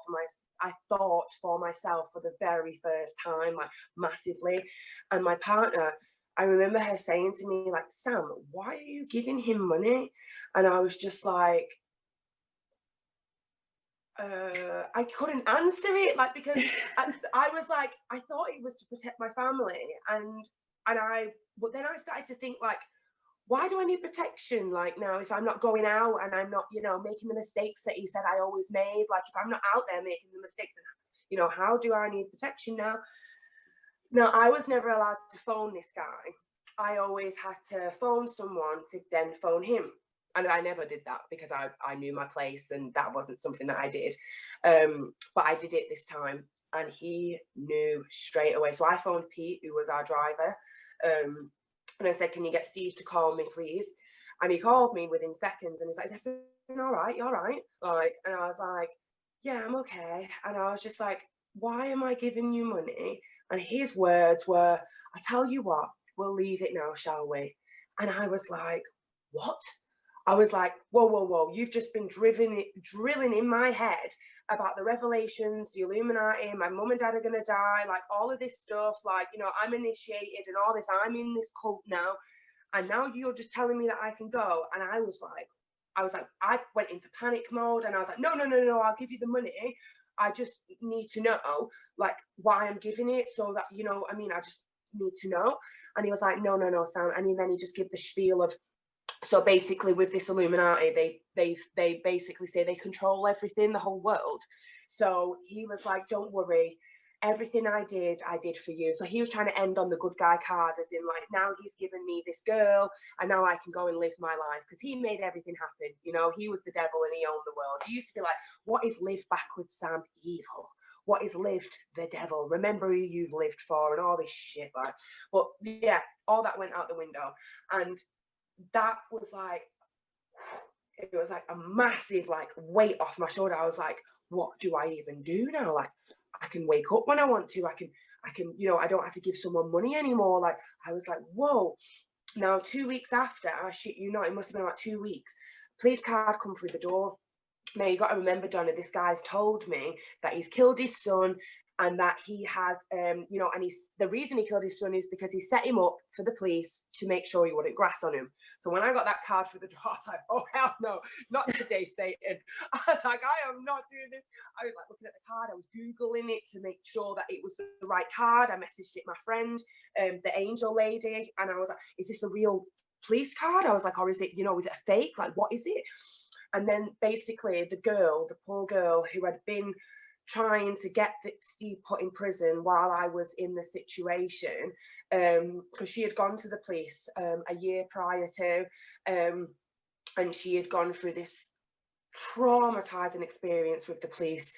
for myself for the very first time, like massively. And my partner, I remember her saying to me, like, Sam, why are you giving him money? And I was just like, I couldn't answer it, like, because I was like, I thought it was to protect my family, but then I started to think, like, why do I need protection? Like, now, if I'm not going out and I'm not, you know, making the mistakes that he said I always made, like, if I'm not out there making the mistakes, you know, how do I need protection now? Now, I was never allowed to phone this guy. I always had to phone someone to then phone him. And I never did that because I knew my place, and that wasn't something that I did. But I did it this time, and he knew straight away. So I phoned Pete, who was our driver, and I said, can you get Steve to call me, please? And he called me within seconds, and he's like, is everything all right? You all right? Like, and I was like, yeah, I'm okay. And I was just like, why am I giving you money? And his words were, I tell you what, we'll leave it now, shall we? And I was like, what? I was like, whoa, whoa, whoa, you've just been drilling in my head about the revelations, the Illuminati, my mum and dad are going to die, like all of this stuff, like, you know, I'm initiated and all this, I'm in this cult now. And now you're just telling me that I can go. And I was like, I went into panic mode, and I was like, no, I'll give you the money. I just need to know, like, why I'm giving it, so that, you know, I mean, I just need to know. And he was like, no, Sam. And then he just gave the spiel of, so basically with this Illuminati, they basically say they control everything, the whole world. So he was like, don't worry, everything I did for you. So he was trying to end on the good guy card, as in, like, now he's given me this girl and now I can go and live my life, because he made everything happen. You know, he was the devil and he owned the world. He used to be like, what is live backwards, Sam? Evil. What is lived? The devil. Remember who you've lived for, and all this shit. Like, but yeah, all that went out the window. And that was like, it was like a massive, like, weight off my shoulder. I was like, what do I even do now? Like, I can wake up when I want to. I can, you know, I don't have to give someone money anymore. Like, I was like, whoa. Now, 2 weeks after, I shit you not, it must have been like 2 weeks, police card come through the door. Now, you got to remember, Donna, this guy's told me that he's killed his son, and that he has, you know, and the reason he killed his son is because he set him up for the police to make sure he wouldn't grass on him. So when I got that card through the door, I was like, oh, hell no, not today, Satan. I was like, I am not doing this. I was like looking at the card, I was Googling it to make sure that it was the right card. I messaged it my friend, the angel lady, and I was like, is this a real police card? I was like, or is it, you know, is it a fake? Like, what is it? And then basically the poor girl who had been trying to get Steve put in prison while I was in the situation, because she had gone to the police a year prior to, and she had gone through this traumatizing experience with the police.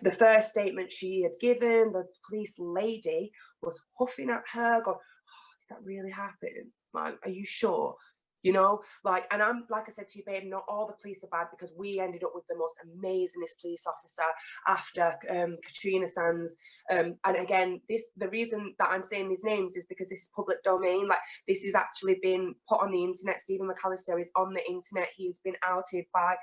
The first statement she had given, the police lady was huffing at her, going, oh, did that really happen? Like, are you sure? You know, like, and I'm, like I said to you, babe, not all the police are bad, because we ended up with the most amazingest police officer after Katrina Sands. And again, the reason that I'm saying these names is because this is public domain. Like, this has actually been put on the internet. Stephen McAllister is on the internet. He's been outed by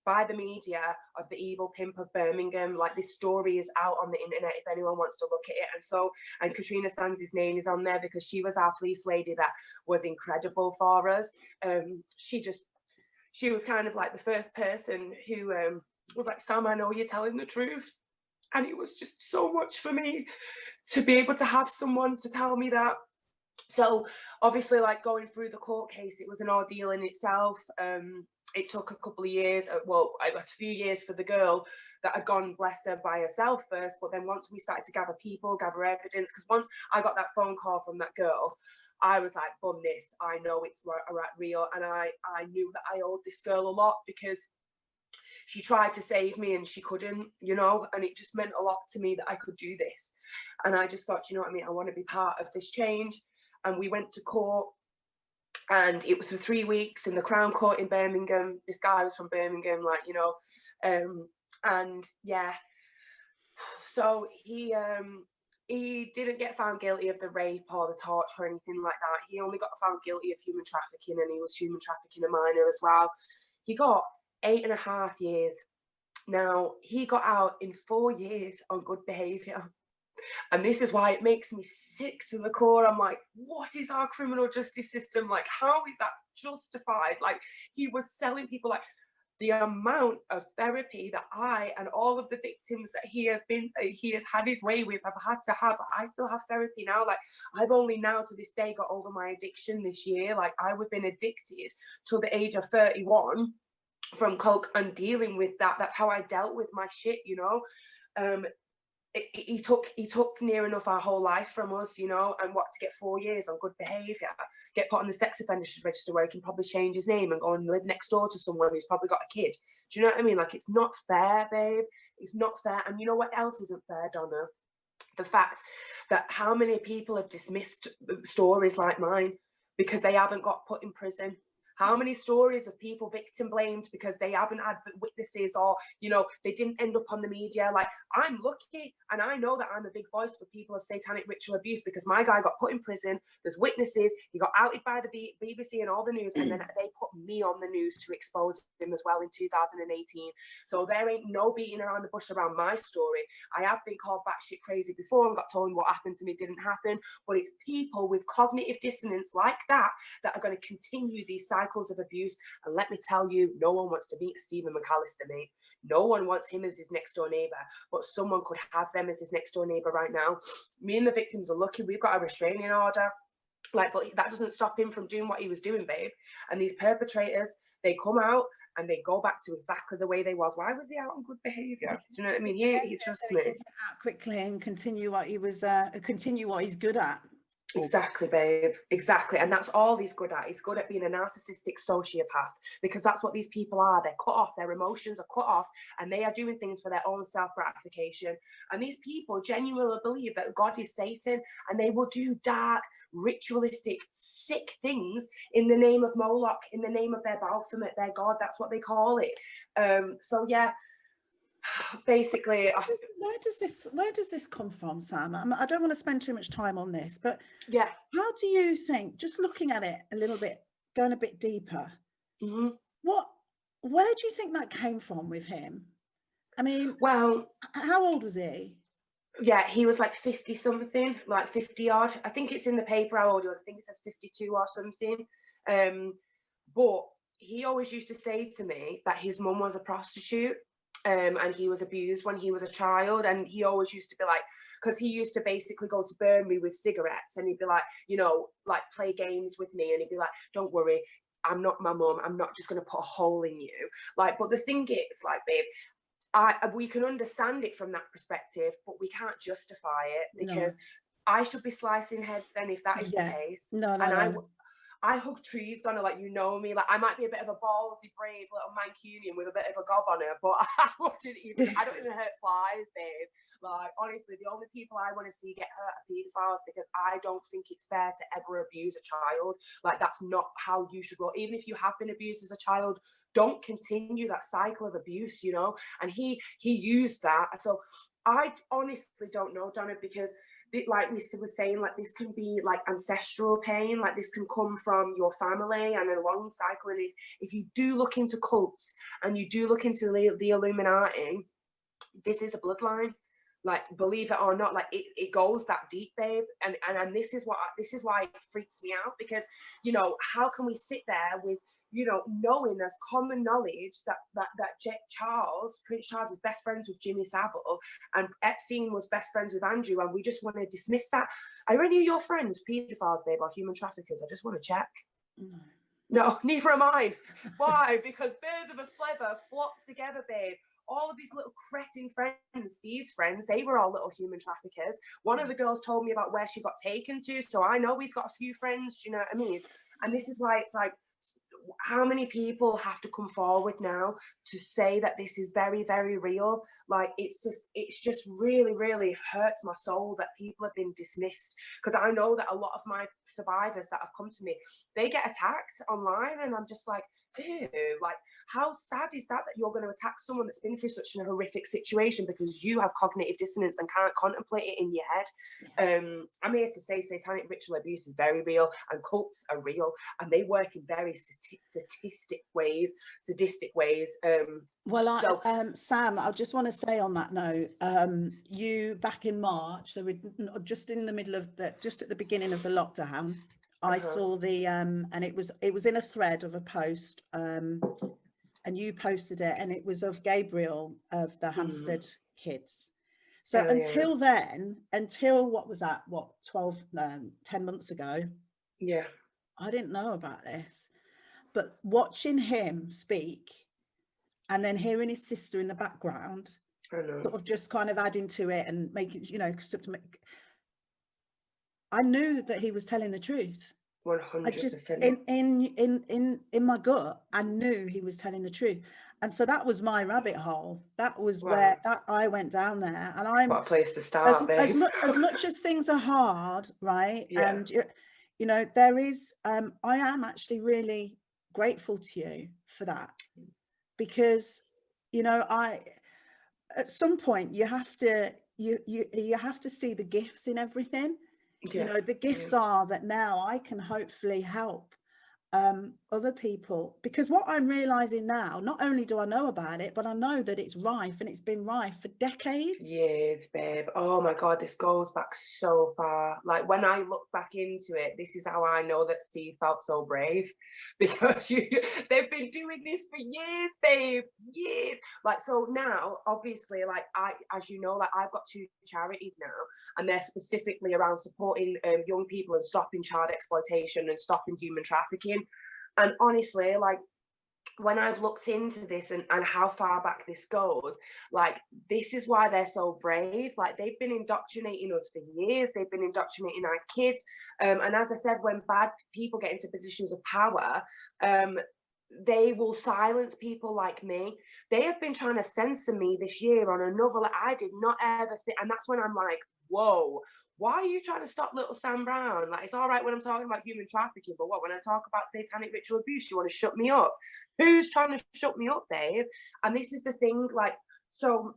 by the media of the evil pimp of Birmingham. Like, this story is out on the internet if anyone wants to look at it. And Katrina Sands' name is on there because she was our police lady that was incredible for us. She was kind of like the first person who was like, Sam, I know you're telling the truth. And it was just so much for me to be able to have someone to tell me that. So obviously, like, going through the court case, it was an ordeal in itself. It took a couple of years, a few years for the girl that had gone, bless her, by herself first. But then once we started to gather evidence, because once I got that phone call from that girl, I was like, bum this, I know it's real. And I knew that I owed this girl a lot because she tried to save me and she couldn't, you know, and it just meant a lot to me that I could do this. And I just thought, you know what I mean, I want to be part of this change. And we went to court, and it was for 3 weeks in the Crown Court in Birmingham. This guy was from Birmingham, like, you know, and yeah. So he didn't get found guilty of the rape or the torture or anything like that. He only got found guilty of human trafficking, and he was human trafficking a minor as well. He got 8.5 years. Now, he got out in 4 years on good behaviour. And this is why it makes me sick to the core. I'm like, what is our criminal justice system? Like, how is that justified? Like, he was selling people, like, the amount of therapy that I and all of the victims that he has had his way with have had to have. I still have therapy now. Like, I've only now to this day got over my addiction this year. Like, I would have been addicted till the age of 31 from coke and dealing with that. That's how I dealt with my shit, you know. He took near enough our whole life from us, you know, and what, to get 4 years on good behaviour, get put on the sex offenders register where he can probably change his name and go and live next door to someone who's probably got a kid. Do you know what I mean? Like, it's not fair, babe. It's not fair. And you know what else isn't fair, Donna? The fact that how many people have dismissed stories like mine because they haven't got put in prison. How many stories of people victim blamed because they haven't had witnesses, or, you know, they didn't end up on the media? Like, I'm lucky, and I know that I'm a big voice for people of satanic ritual abuse because my guy got put in prison. There's witnesses. He got outed by the BBC and all the news, and then they put me on the news to expose him as well in 2018. So there ain't no beating around the bush around my story. I have been called batshit crazy before and got told what happened to me didn't happen, but it's people with cognitive dissonance like that are going to continue these cycles of abuse. And let me tell you, no one wants to meet Stephen McAllister, mate. No one wants him as his next door neighbour, but someone could have them as his next door neighbour right now. Me and the victims are lucky we've got a restraining order, like, but that doesn't stop him from doing what he was doing, babe. And these perpetrators, they come out and they go back to exactly the way they was. Why was he out on good behaviour? Do you know what I mean? He trusts me. Get out quickly and continue what he's good at. Exactly, babe. Exactly. And that's all he's good at. He's good at being a narcissistic sociopath, because that's what these people are. They're cut off. Their emotions are cut off, and they are doing things for their own self-gratification. And these people genuinely believe that God is Satan, and they will do dark, ritualistic, sick things in the name of Moloch, in the name of their Baphomet, their God. That's what they call it. So yeah, basically, where does this come from, Sam? I don't want to spend too much time on this, but yeah, how do you think, just looking at it a little bit, going a bit deeper, where do you think that came from with him? I mean, well, how old was he? Yeah, he was like 50 something, like 50 odd. I think it's in the paper how old he was. I think it says 52 or something. But he always used to say to me that his mum was a prostitute. And he was abused when he was a child, and he always used to be like, because he used to basically go to burn me with cigarettes, and he'd be like, you know, like, play games with me, and he'd be like, don't worry, I'm not my mum, I'm not just going to put a hole in you. Like, but the thing is, like, babe, we can understand it from that perspective, but we can't justify it, because I should be slicing heads then if that is the case. I hug trees, Donna, like, you know me. Like, I might be a bit of a ballsy, brave little Mancunian with a bit of a gob on her, but I don't even hurt flies, babe. Like, honestly, the only people I want to see get hurt are pedophiles, because I don't think it's fair to ever abuse a child. Like, that's not how you should roll. Even if you have been abused as a child, don't continue that cycle of abuse, you know? And he used that. So I honestly don't know, Donna, because like we were saying, like this can be like ancestral pain, like this can come from your family and a long cycle. And if you do look into cults and you do look into the Illuminati, this is a bloodline. Like, believe it or not, like it goes that deep, babe. And this is why it freaks me out, because, you know, how can we sit there with, you know, knowing there's common knowledge that Prince Charles is best friends with Jimmy Savile and Epstein was best friends with Andrew, and we just want to dismiss that. Are any of your friends paedophiles, babe, or human traffickers? I just want to check. No, neither am I. Why? Because birds of a feather flock together, babe. All of these little cretin friends, Steve's friends, they were all little human traffickers. One of the girls told me about where she got taken to, so I know he's got a few friends, do you know what I mean? And this is why it's like, how many people have to come forward now to say that this is very, very real? Like, it's just really, really hurts my soul that people have been dismissed, because I know that a lot of my survivors that have come to me, they get attacked online, and I'm just like, ew, like, how sad is that you're going to attack someone that's been through such a horrific situation because you have cognitive dissonance and can't contemplate it in your head? I'm here to say satanic ritual abuse is very real, and cults are real, and they work in very sadistic ways. Sam, I just want to say on that note, you back in March, so we're just in the middle of just at the beginning of the lockdown, I saw the and it was in a thread of a post, and you posted it, and it was of Gabriel of the Hampstead kids. So until what was that, 10 months ago, I didn't know about this. But watching him speak and then hearing his sister in the background, sort of just kind of adding to it and making, you know, I knew that he was telling the truth. 100%. In my gut, I knew he was telling the truth. And so that was my rabbit hole. That was where I went down there. And what a place to start, as much as things are hard, right? Yeah. And, you know, there is, I am actually really grateful to you for that, because, you know, at some point you have to see the gifts in everything. You know, the gifts are that now I can hopefully help other people, because what I'm realizing now, not only do I know about it, but I know that it's rife, and it's been rife for decades. Years, babe. Oh my God, this goes back so far. Like, when I look back into it, this is how I know that Steve felt so brave, because they've been doing this for years, babe, years. Like, so now, obviously, like, as you know, like, I've got 2 charities now, and they're specifically around supporting young people and stopping child exploitation and stopping human trafficking. And honestly, like, when I've looked into this and how far back this goes, like, this is why they're so brave. Like, they've been indoctrinating us for years. They've been indoctrinating our kids. And as I said, when bad people get into positions of power, they will silence people like me. They have been trying to censor me this year on a novel that I did not ever think. And that's when I'm like, whoa, why are you trying to stop little Sam Brown? Like, it's all right when I'm talking about human trafficking, but what, when I talk about satanic ritual abuse, you want to shut me up? Who's trying to shut me up, babe? And this is the thing, like, so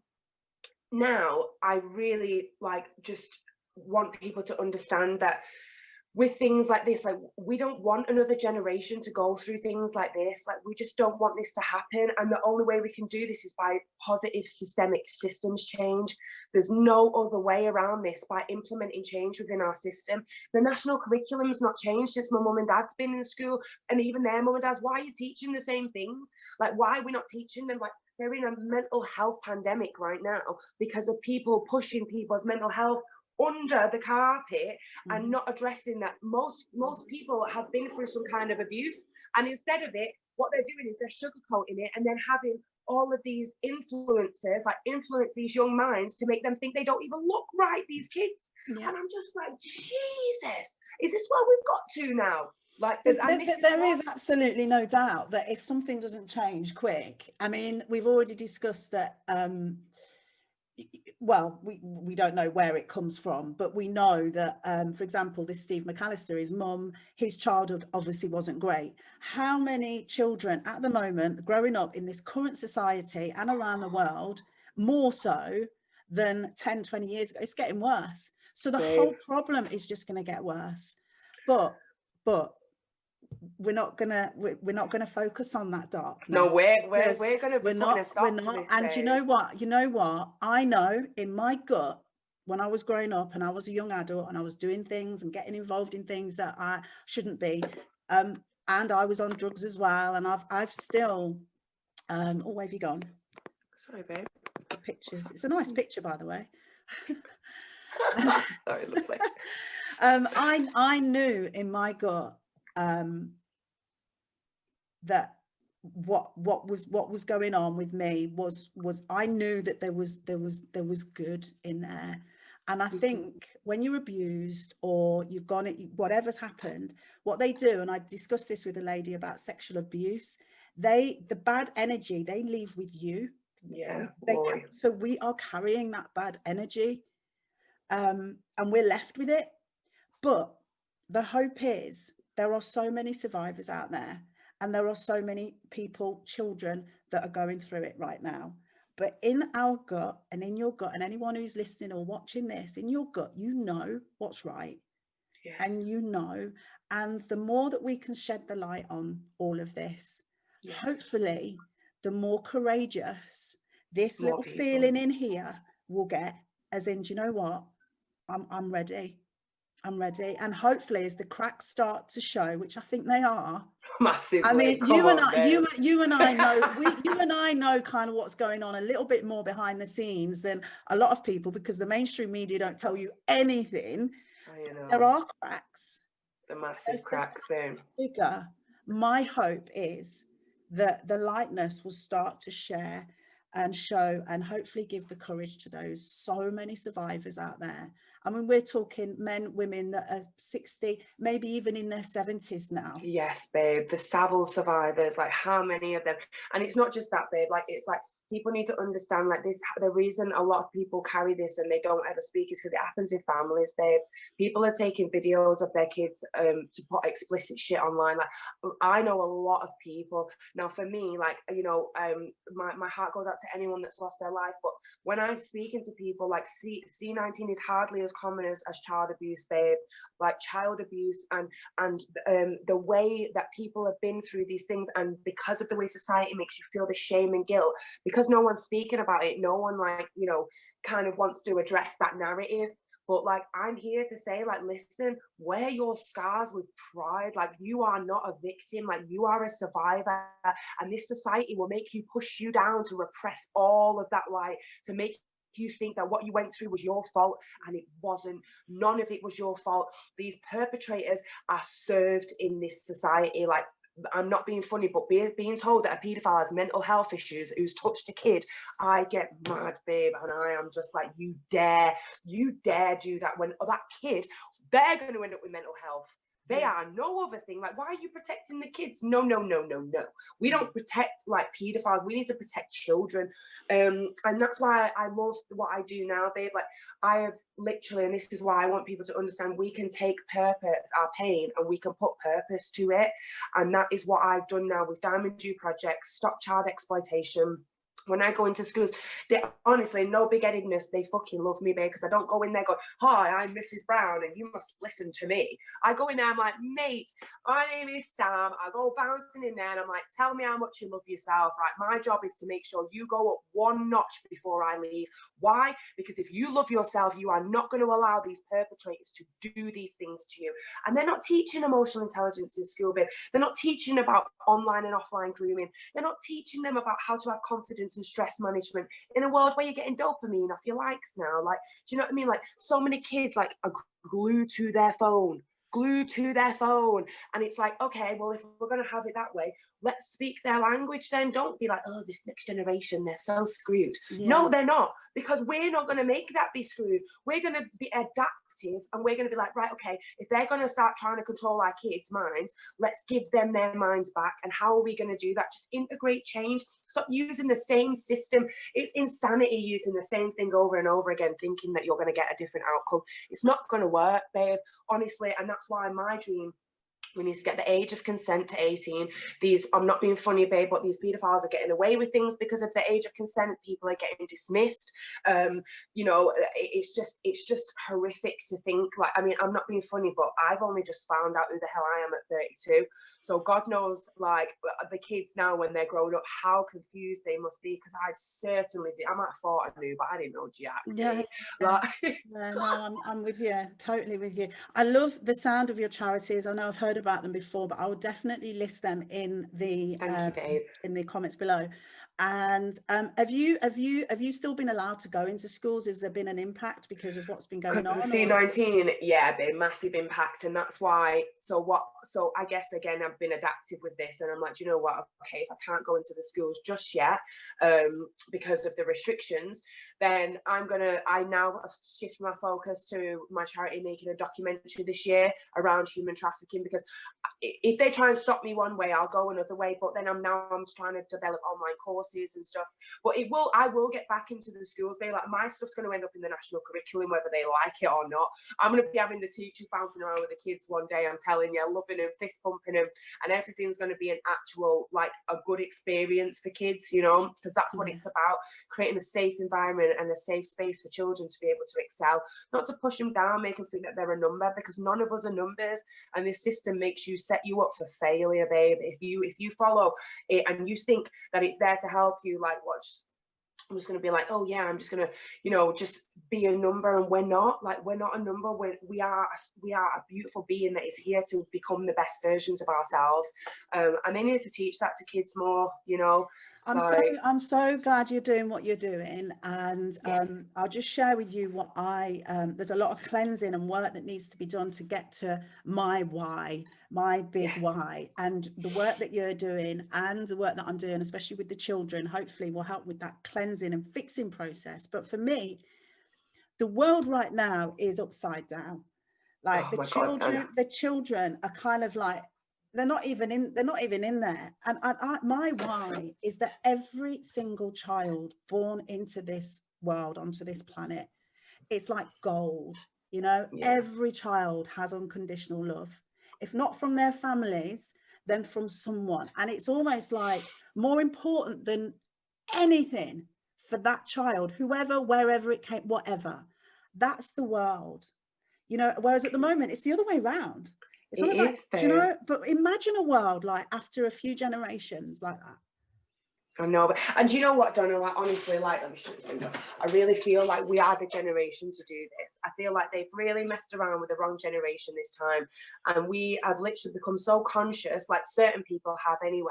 now I really, like, just want people to understand that with things like this, like, we don't want another generation to go through things like this. Like, we just don't want this to happen. And the only way we can do this is by positive systemic systems change. There's no other way around this, by implementing change within our system. The national curriculum's not changed since my mum and dad's been in school, and even their mum and dads. Why are you teaching the same things? Like, why are we not teaching them? Like, they're in a mental health pandemic right now because of people pushing people's mental health under the carpet and not addressing that most people have been through some kind of abuse, and instead of it, what they're doing is they're sugarcoating it and then having all of these influencers like influence these young minds to make them think they don't even look right, these kids. And I'm just like, Jesus, is this where we've got to now? Like, there is absolutely no doubt that if something doesn't change quick, I mean, we've already discussed that well, we don't know where it comes from, but we know that, for example, this Steve McAllister, his mum, his childhood obviously wasn't great. How many children at the moment growing up in this current society and around the world, more so than 10, 20 years ago, it's getting worse. So the whole problem is just going to get worse. But we're not gonna focus on that darkness. No, we're gonna be putting a stop to this. And you know what? I know in my gut, when I was growing up and I was a young adult and I was doing things and getting involved in things that I shouldn't be, and I was on drugs as well, and I've still oh, where have you gone? Sorry, babe. The pictures. It's a nice picture, by the way. Sorry, lovely. I knew in my gut that what was going on with me was I knew that there was good in there. And I think when you're abused or you've gone, whatever's happened, what they do, and I discussed this with a lady about sexual abuse, the bad energy they leave with you. Yeah. So we are carrying that bad energy, and we're left with it. But the hope is there are so many survivors out there, and there are so many people, children, that are going through it right now. But in our gut, and in your gut, and anyone who's listening or watching this, in your gut, you know what's right. Yes. And you know, and the more that we can shed the light on all of this, yes, hopefully, the more courageous this more little people. Feeling in here will get, as in, do you know what? I'm ready. I'm ready. And hopefully as the cracks start to show, which I think they are. Massively. I mean, you and I know, you and I know kind of what's going on a little bit more behind the scenes than a lot of people, because the mainstream media don't tell you anything. I know. There are cracks. The massive cracks, babe. Bigger. My hope is that the lightness will start to share and show, and hopefully give the courage to those so many survivors out there. I mean, we're talking men, women that are 60, maybe even in their 70s now. Yes, babe. The Savile survivors, like how many of them? And it's not just that, babe. Like, it's like people need to understand, like, this, the reason a lot of people carry this and they don't ever speak is because it happens in families, babe. People are taking videos of their kids to put explicit shit online. Like, I know a lot of people. Now, for me, like, you know, my heart goes out to anyone that's lost their life. But when I'm speaking to people, like, C19 is hardly as common as child abuse, babe. Like, child abuse and the way that people have been through these things, and because of the way society makes you feel the shame and guilt, because no one's speaking about it, no one, like, you know, kind of wants to address that narrative. But, like, I'm here to say, like, listen, wear your scars with pride. Like, you are not a victim. Like, you are a survivor. And this society will make you, push you down to repress all of that light, to make you think that what you went through was your fault, and it wasn't. None of it was your fault. These perpetrators are served in this society. Like, I'm not being funny, but being told that a paedophile has mental health issues, who's touched a kid, I get mad, babe. And I am just like, you dare do that, when that kid, they're going to end up with mental health. They are no other thing. Like, why are you protecting the kids? No. We don't protect, like, paedophiles. We need to protect children. And that's why I love what I do now, babe. Like, I have literally, and this is why I want people to understand, we can take our pain, and we can put purpose to it. And that is what I've done now with Diamond Dew Project, Stop Child Exploitation. When I go into schools, they honestly, no big-headedness, they fucking love me, babe, because I don't go in there going, hi, I'm Mrs. Brown and you must listen to me. I go in there, I'm like, mate, my name is Sam. I go bouncing in there and I'm like, tell me how much you love yourself, right? My job is to make sure you go up one notch before I leave. Why? Because if you love yourself, you are not going to allow these perpetrators to do these things to you. And they're not teaching emotional intelligence in school, babe. They're not teaching about online and offline grooming. They're not teaching them about how to have confidence and stress management in a world where you're getting dopamine off your likes now. Like, do you know what I mean? Like, so many kids, like, are glued to their phone. And it's like, okay, well, if we're going to have it that way, let's speak their language then. Don't be like, oh, this next generation, they're so screwed. No, they're not, because we're not going to make that be screwed. We're going to be adaptive, and we're going to be like, right, okay, if they're going to start trying to control our kids' minds, let's give them their minds back. And how are we going to do that? Just integrate change. Stop using the same system. It's insanity using the same thing over and over again, thinking that you're going to get a different outcome. It's not going to work, babe, honestly. And that's why my dream We need to get the age of consent to 18. These, I'm not being funny, babe, but these paedophiles are getting away with things because of the age of consent. People are getting dismissed. You know, it's just horrific to think. Like, I mean, I'm not being funny, but I've only just found out who the hell I am at 32. So God knows, like, the kids now when they're growing up, how confused they must be, because I certainly did. I'm at 40 now, but I didn't know jack. Yeah, Like, yeah, no, I'm with you, totally with you. I love the sound of your charities. I know I've heard about them before, but I will definitely list them in the thank you, babe. in the comments below. And have you still been allowed to go into schools? Has there been an impact because of what's been going on? C19, yeah, been massive impact, and that's why. So I guess again, I've been adaptive with this, and I'm like, you know what? Okay, if I can't go into the schools just yet, because of the restrictions, then I now have shifted my focus to my charity making a documentary this year around human trafficking, because if they try and stop me one way, I'll go another way. But then I'm trying to develop online courses and stuff. But I will get back into the schools. Like, my stuff's going to end up in the national curriculum, whether they like it or not. I'm going to be having the teachers bouncing around with the kids one day, I'm telling you, loving them, fist pumping them, and everything's going to be an actual, like, a good experience for kids, you know, because that's what it's about, creating a safe environment and a safe space for children to be able to excel, not to push them down, make them think that they're a number, because none of us are numbers, and this system makes you set you up for failure, babe. If you follow it and you think that it's there to help you, like, watch, I'm just going to be like, oh yeah, I'm just going to, you know, just be a number, and we're not. Like, we're not a number. We are a beautiful being that is here to become the best versions of ourselves. And they need to teach that to kids more, you know. I'm so glad you're doing what you're doing, and I'll just share with you what there's a lot of cleansing and work that needs to be done to get to my why, my big why, and the work that you're doing and the work that I'm doing, especially with the children, hopefully will help with that cleansing and fixing process. But for me, the world right now is upside down. Like, the children are kind of like, they're not even in there. And my why is that every single child born into this world, onto this planet, it's like gold, you know. Every child has unconditional love, if not from their families, then from someone. And it's almost like more important than anything for that child, whoever, wherever it came, whatever. That's the world, you know. Whereas at the moment it's the other way around. It's almost like, you know, but imagine a world like after a few generations like that. I know, but, and you know what, Donna, like, honestly, like, let me shut this window. I really feel like we are the generation to do this. I feel like they've really messed around with the wrong generation this time, and we have literally become so conscious, like certain people have anyway,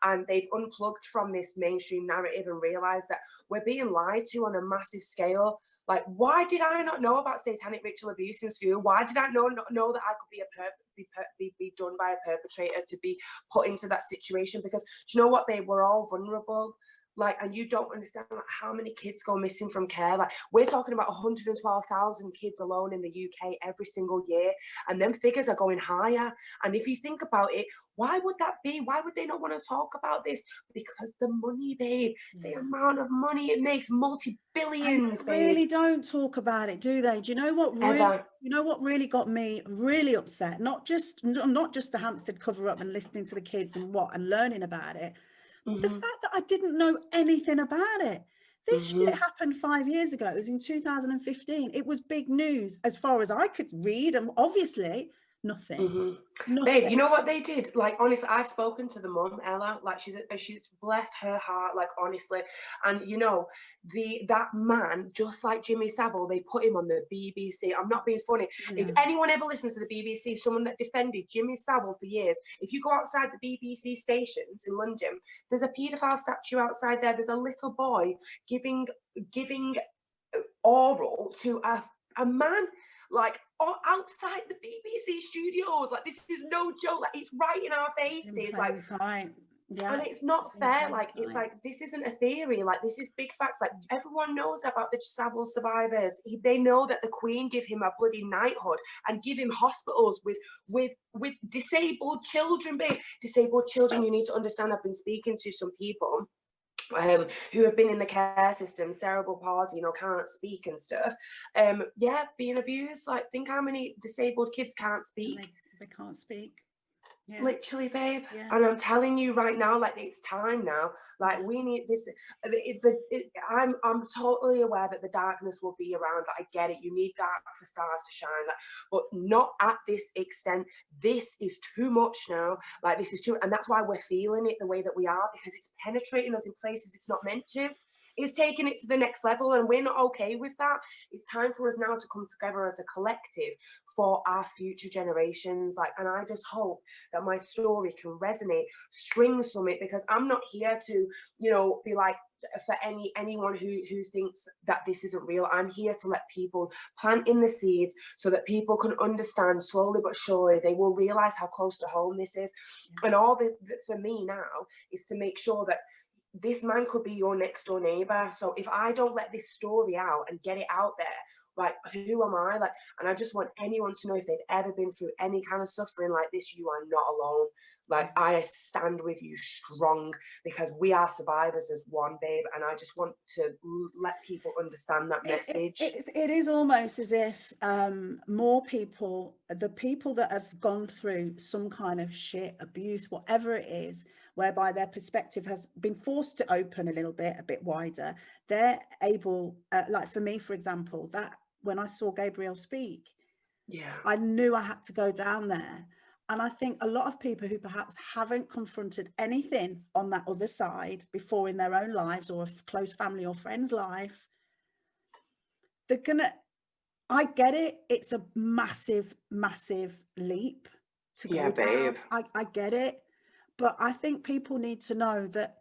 and they've unplugged from this mainstream narrative and realized that we're being lied to on a massive scale. Like, why did I not know about satanic ritual abuse in school? Why did I not know that I could be done by a perpetrator, to be put into that situation? Because do you know what, babe? We're all vulnerable. Like, and you don't understand, like, how many kids go missing from care. Like, we're talking about 112,000 kids alone in the UK every single year, and them figures are going higher. And if you think about it, why would that be? Why would they not want to talk about this? Because the money, babe, the amount of money it makes, multi-billions, babe. They really don't talk about it, do they? Do you know what really got me really upset? Not just the Hampstead cover up and listening to the kids and learning about it. The fact that I didn't know anything about it. This shit happened 5 years ago. It was in 2015. It was big news as far as I could read, and obviously nothing. Nothing. Babe, you know what they did? Like, honestly, I've spoken to the mum, Ella. Like, she's bless her heart, like, honestly. And you know, that man, just like Jimmy Savile, they put him on the BBC. I'm not being funny. If anyone ever listens to the BBC, someone that defended Jimmy Savile for years, if you go outside the BBC stations in London, there's a paedophile statue outside there. There's a little boy giving oral to a man, like, outside the BBC studios. Like, this is no joke. Like, it's right in our faces. Like, and it's not fair. Like, it's like, this isn't a theory. Like, this is big facts. Like, everyone knows about the Savile survivors. They know that the Queen give him a bloody knighthood and give him hospitals with disabled children, babe. Disabled children, you need to understand. I've been speaking to some people who have been in the care system, cerebral palsy, you know, can't speak and stuff. Being abused. Like, think how many disabled kids can't speak. They can't speak. Yeah. Literally, babe. Yeah. And I'm telling you right now, like, it's time now. Like, we need this. I'm totally aware that the darkness will be around. Like, I get it. You need dark for stars to shine. Like, but not at this extent. This is too much now. Like, this is too, and that's why we're feeling it the way that we are, because it's penetrating us in places it's not meant to. It's taking it to the next level, and we're not okay with that. It's time for us now to come together as a collective for our future generations. Like, and I just hope that my story can resonate, string summit, because I'm not here to, you know, be like, for anyone who thinks that this isn't real. I'm here to let people plant in the seeds so that people can understand slowly but surely. They will realize how close to home this is. And all that for me now is to make sure that this man could be your next door neighbor. So if I don't let this story out and get it out there, like, who am I? Like, and I just want anyone to know, if they've ever been through any kind of suffering like this, you are not alone. Like, I stand with you strong, because we are survivors as one, babe. And I just want to let people understand that message. It is almost as if more people, the people that have gone through some kind of shit, abuse, whatever it is, whereby their perspective has been forced to open a bit wider, they're able, like for me, for example, that when I saw Gabriel speak, I knew I had to go down there. And I think a lot of people who perhaps haven't confronted anything on that other side before in their own lives, or a close family or friend's life, they're gonna, I get it, it's a massive leap to go down. I get it, but I think people need to know that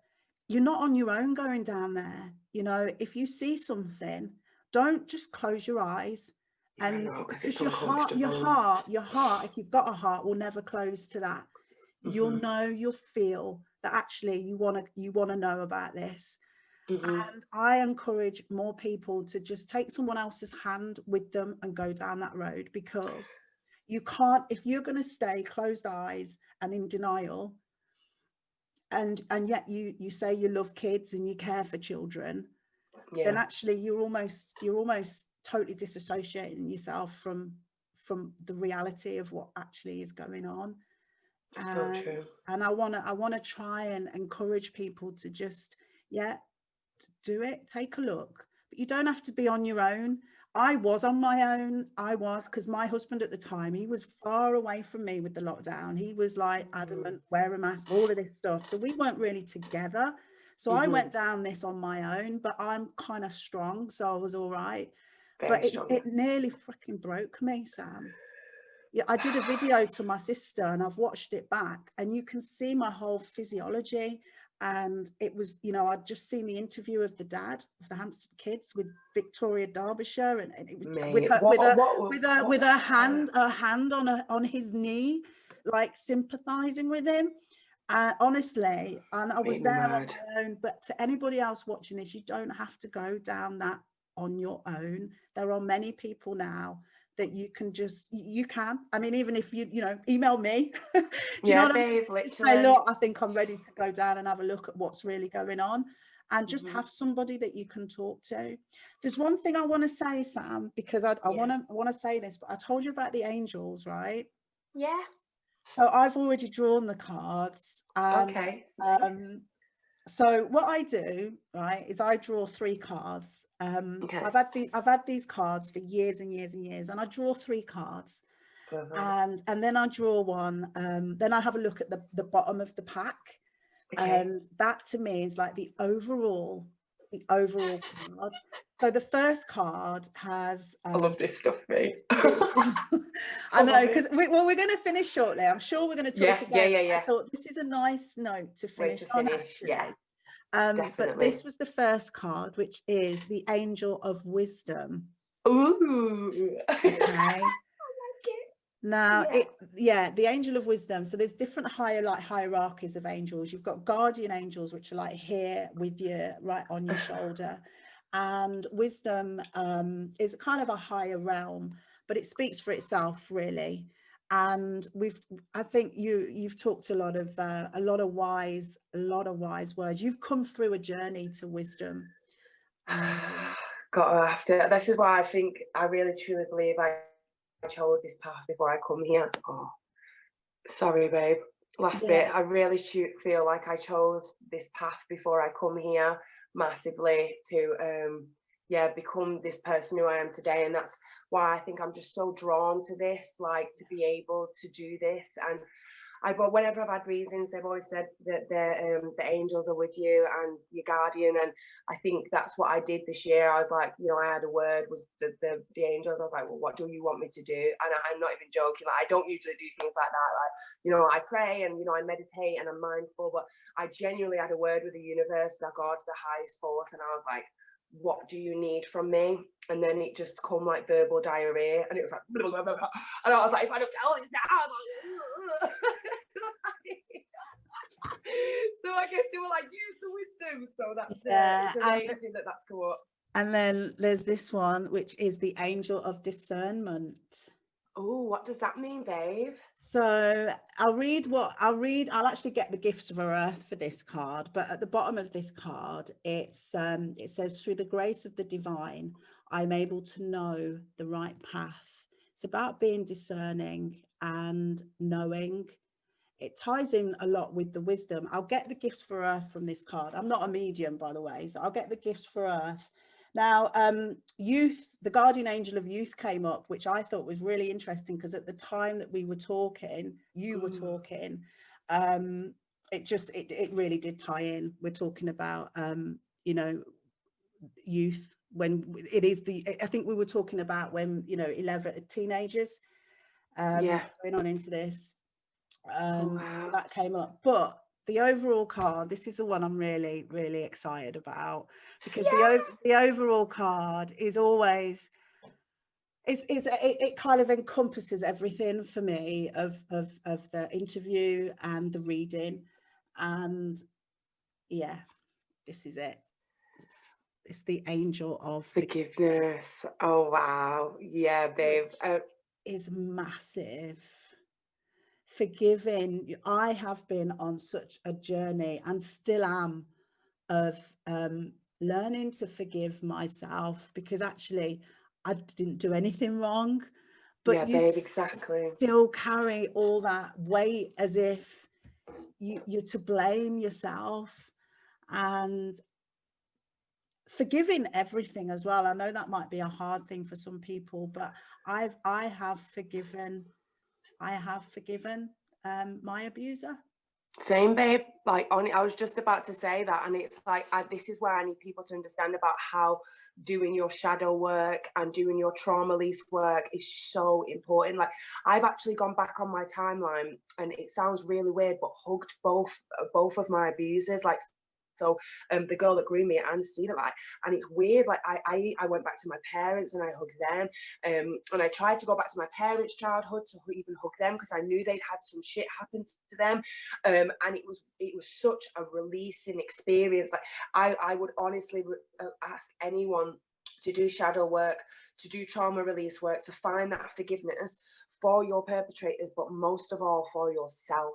you're not on your own going down there. You know, if you see something, don't just close your eyes. And because your heart, if you've got a heart, will never close to that. You'll know, you'll feel that actually you want to know about this. And I encourage more people to just take someone else's hand with them and go down that road, because you can't, if you're going to stay closed eyes and in denial, and yet you say you love kids and you care for children, then actually you're almost totally disassociating yourself from the reality of what actually is going on. So true. And I want to try and encourage people to just do it, take a look, but you don't have to be on your own. I was on my own. Because my husband at the time, he was far away from me with the lockdown. He was like adamant, wear a mask, all of this stuff. So we weren't really together. So I went down this on my own, but I'm kind of strong, so I was all right. But it nearly freaking broke me, Sam. Yeah, I did a video to my sister and I've watched it back, and you can see my whole physiology. And it was, you know, I'd just seen the interview of the dad of the Hampstead kids with Victoria Derbyshire, and it was with her hand on his knee, like sympathizing with him. Honestly, and I was there on my own. But to anybody else watching this, you don't have to go down that on your own. There are many people now that you can. I mean, even if you know, email me. Do you know what I mean? Say, look, I think I'm ready to go down and have a look at what's really going on, and just have somebody that you can talk to. There's one thing I want to say, Sam, because I want to say this, but I told you about the angels, right? Yeah. So I've already drawn the cards. Okay. Nice. So what I do, right, is I draw 3 cards. I've had these cards for years and years and years, and I draw 3 cards. And then I draw one. Then I have a look at the bottom of the pack, and that to me is like the overall card. So the first card has I love this stuff, mate. I know, because we're going to finish shortly. I'm sure we're going to talk again. Yeah. I thought this is a nice note to finish on, actually. Definitely. But this was the first card, which is the Angel of Wisdom. Ooh. Okay. Now, the Angel of Wisdom. So there's different hierarchies of angels. You've got guardian angels, which are like here with you, right on your shoulder. And wisdom is kind of a higher realm, but it speaks for itself, really. And I think you've talked a lot of wise words. You've come through a journey to wisdom. This is why I think I really truly believe I chose this path before I come here. Oh, sorry, babe. last bit. I really feel like I chose this path before I come here massively to become this person who I am today, and that's why I think I'm just so drawn to this, like to be able to do this. And but whenever I've had reasons, they've always said that the angels are with you and your guardian, and I think that's what I did this year. I was like, you know, I had a word with the angels. I was like, well, what do you want me to do? And I'm not even joking. Like, I don't usually do things like that. Like, you know, I pray and, you know, I meditate and I'm mindful, but I genuinely had a word with the universe, the God, the highest force, and I was like, what do you need from me? And then it just come like verbal diarrhea, and it was like, blah, blah, blah, blah. And I was like, if I don't tell this now, like, so I guess they were like, use the wisdom. So that's it's amazing that that's come up. And then there's this one, which is the angel of discernment. Oh, what does that mean, babe? So I'll actually get the gifts of earth for this card, but at the bottom of this card, it says, through the grace of the divine, I'm able to know the right path. It's about being discerning and knowing. It ties in a lot with the wisdom. I'll get the gifts for earth from this card. I'm not a medium, by the way, so I'll get the gifts for earth. Now, youth, the guardian angel of youth came up, which I thought was really interesting, because at the time that we were talking, you were talking, it really did tie in. We're talking about, you know, youth, when it is I think we were talking about when, you know, 11 teenagers going on into this. So that came up, but the overall card, this is the one I'm really, really excited about, because the overall card is always, it kind of encompasses everything for me of the interview and the reading, and yeah, this is it. It's the angel of forgiveness. Oh wow, yeah, babe. Is massive. Forgiving. I have been on such a journey, and still am, of learning to forgive myself, because actually I didn't do anything wrong, but you still carry all that weight as if you're to blame yourself, and forgiving everything as well. I know that might be a hard thing for some people, but I have forgiven my abuser. Same, babe. Like, I was just about to say that, and it's like, this is where I need people to understand about how doing your shadow work and doing your trauma release work is so important. Like, I've actually gone back on my timeline, and it sounds really weird, but hugged both of my abusers, like. So the girl that groomed me and Stephen, like, and it's weird, like I went back to my parents and I hugged them, and I tried to go back to my parents' childhood to even hug them, because I knew they'd had some shit happen to them, and it was such a releasing experience. Like, I would honestly ask anyone to do shadow work, to do trauma release work, to find that forgiveness for your perpetrators, but most of all for yourself,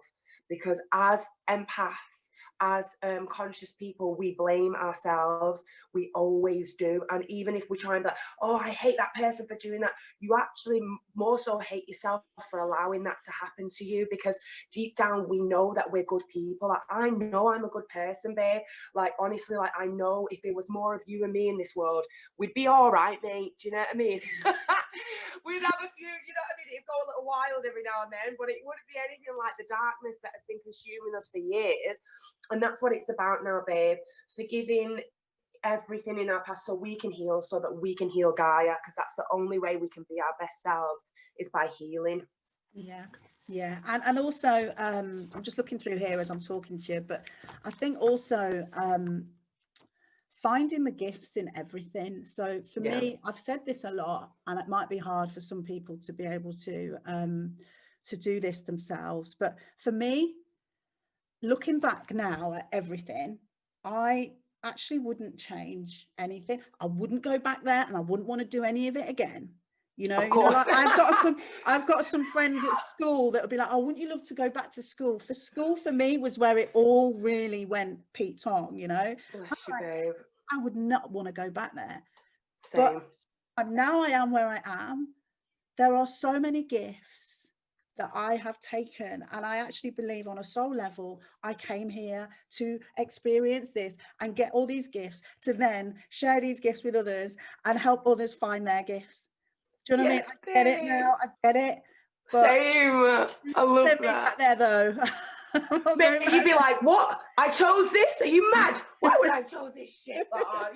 because as empaths, as conscious people, we blame ourselves. We always do. And even if we try and be like, oh, I hate that person for doing that, you actually more so hate yourself for allowing that to happen to you, because deep down we know that we're good people. Like, I know I'm a good person, babe. Like, honestly, like, I know if there was more of you and me in this world, we'd be all right, mate. Do you know what I mean? We'd have a few, you know what I mean? It'd go a little wild every now and then, but it wouldn't be anything like the darkness that has been consuming us for years. And that's what it's about now, babe. Forgiving everything in our past so we can heal, so that we can heal Gaia, because that's the only way we can be our best selves, is by healing. Yeah. And also, I'm just looking through here as I'm talking to you, but I think also finding the gifts in everything. So for me, I've said this a lot, and it might be hard for some people to be able to do this themselves, but for me, looking back now at everything, I actually wouldn't change anything. I wouldn't go back there, and I wouldn't want to do any of it again. You know, like I've got some friends at school that would be like, oh, wouldn't you love to go back to school? School for me was where it all really went Pete Tong, you know. Bless you, babe. I would not want to go back there. Same. But now I am where I am. There are so many gifts that I have taken, and I actually believe on a soul level I came here to experience this and get all these gifts to then share these gifts with others and help others find their gifts. Do you know what I mean? I get it now, I get it. But same. I love that. Back there though. Mate, you'd be like, what? I chose this? Are you mad? Why would I have chose this shit?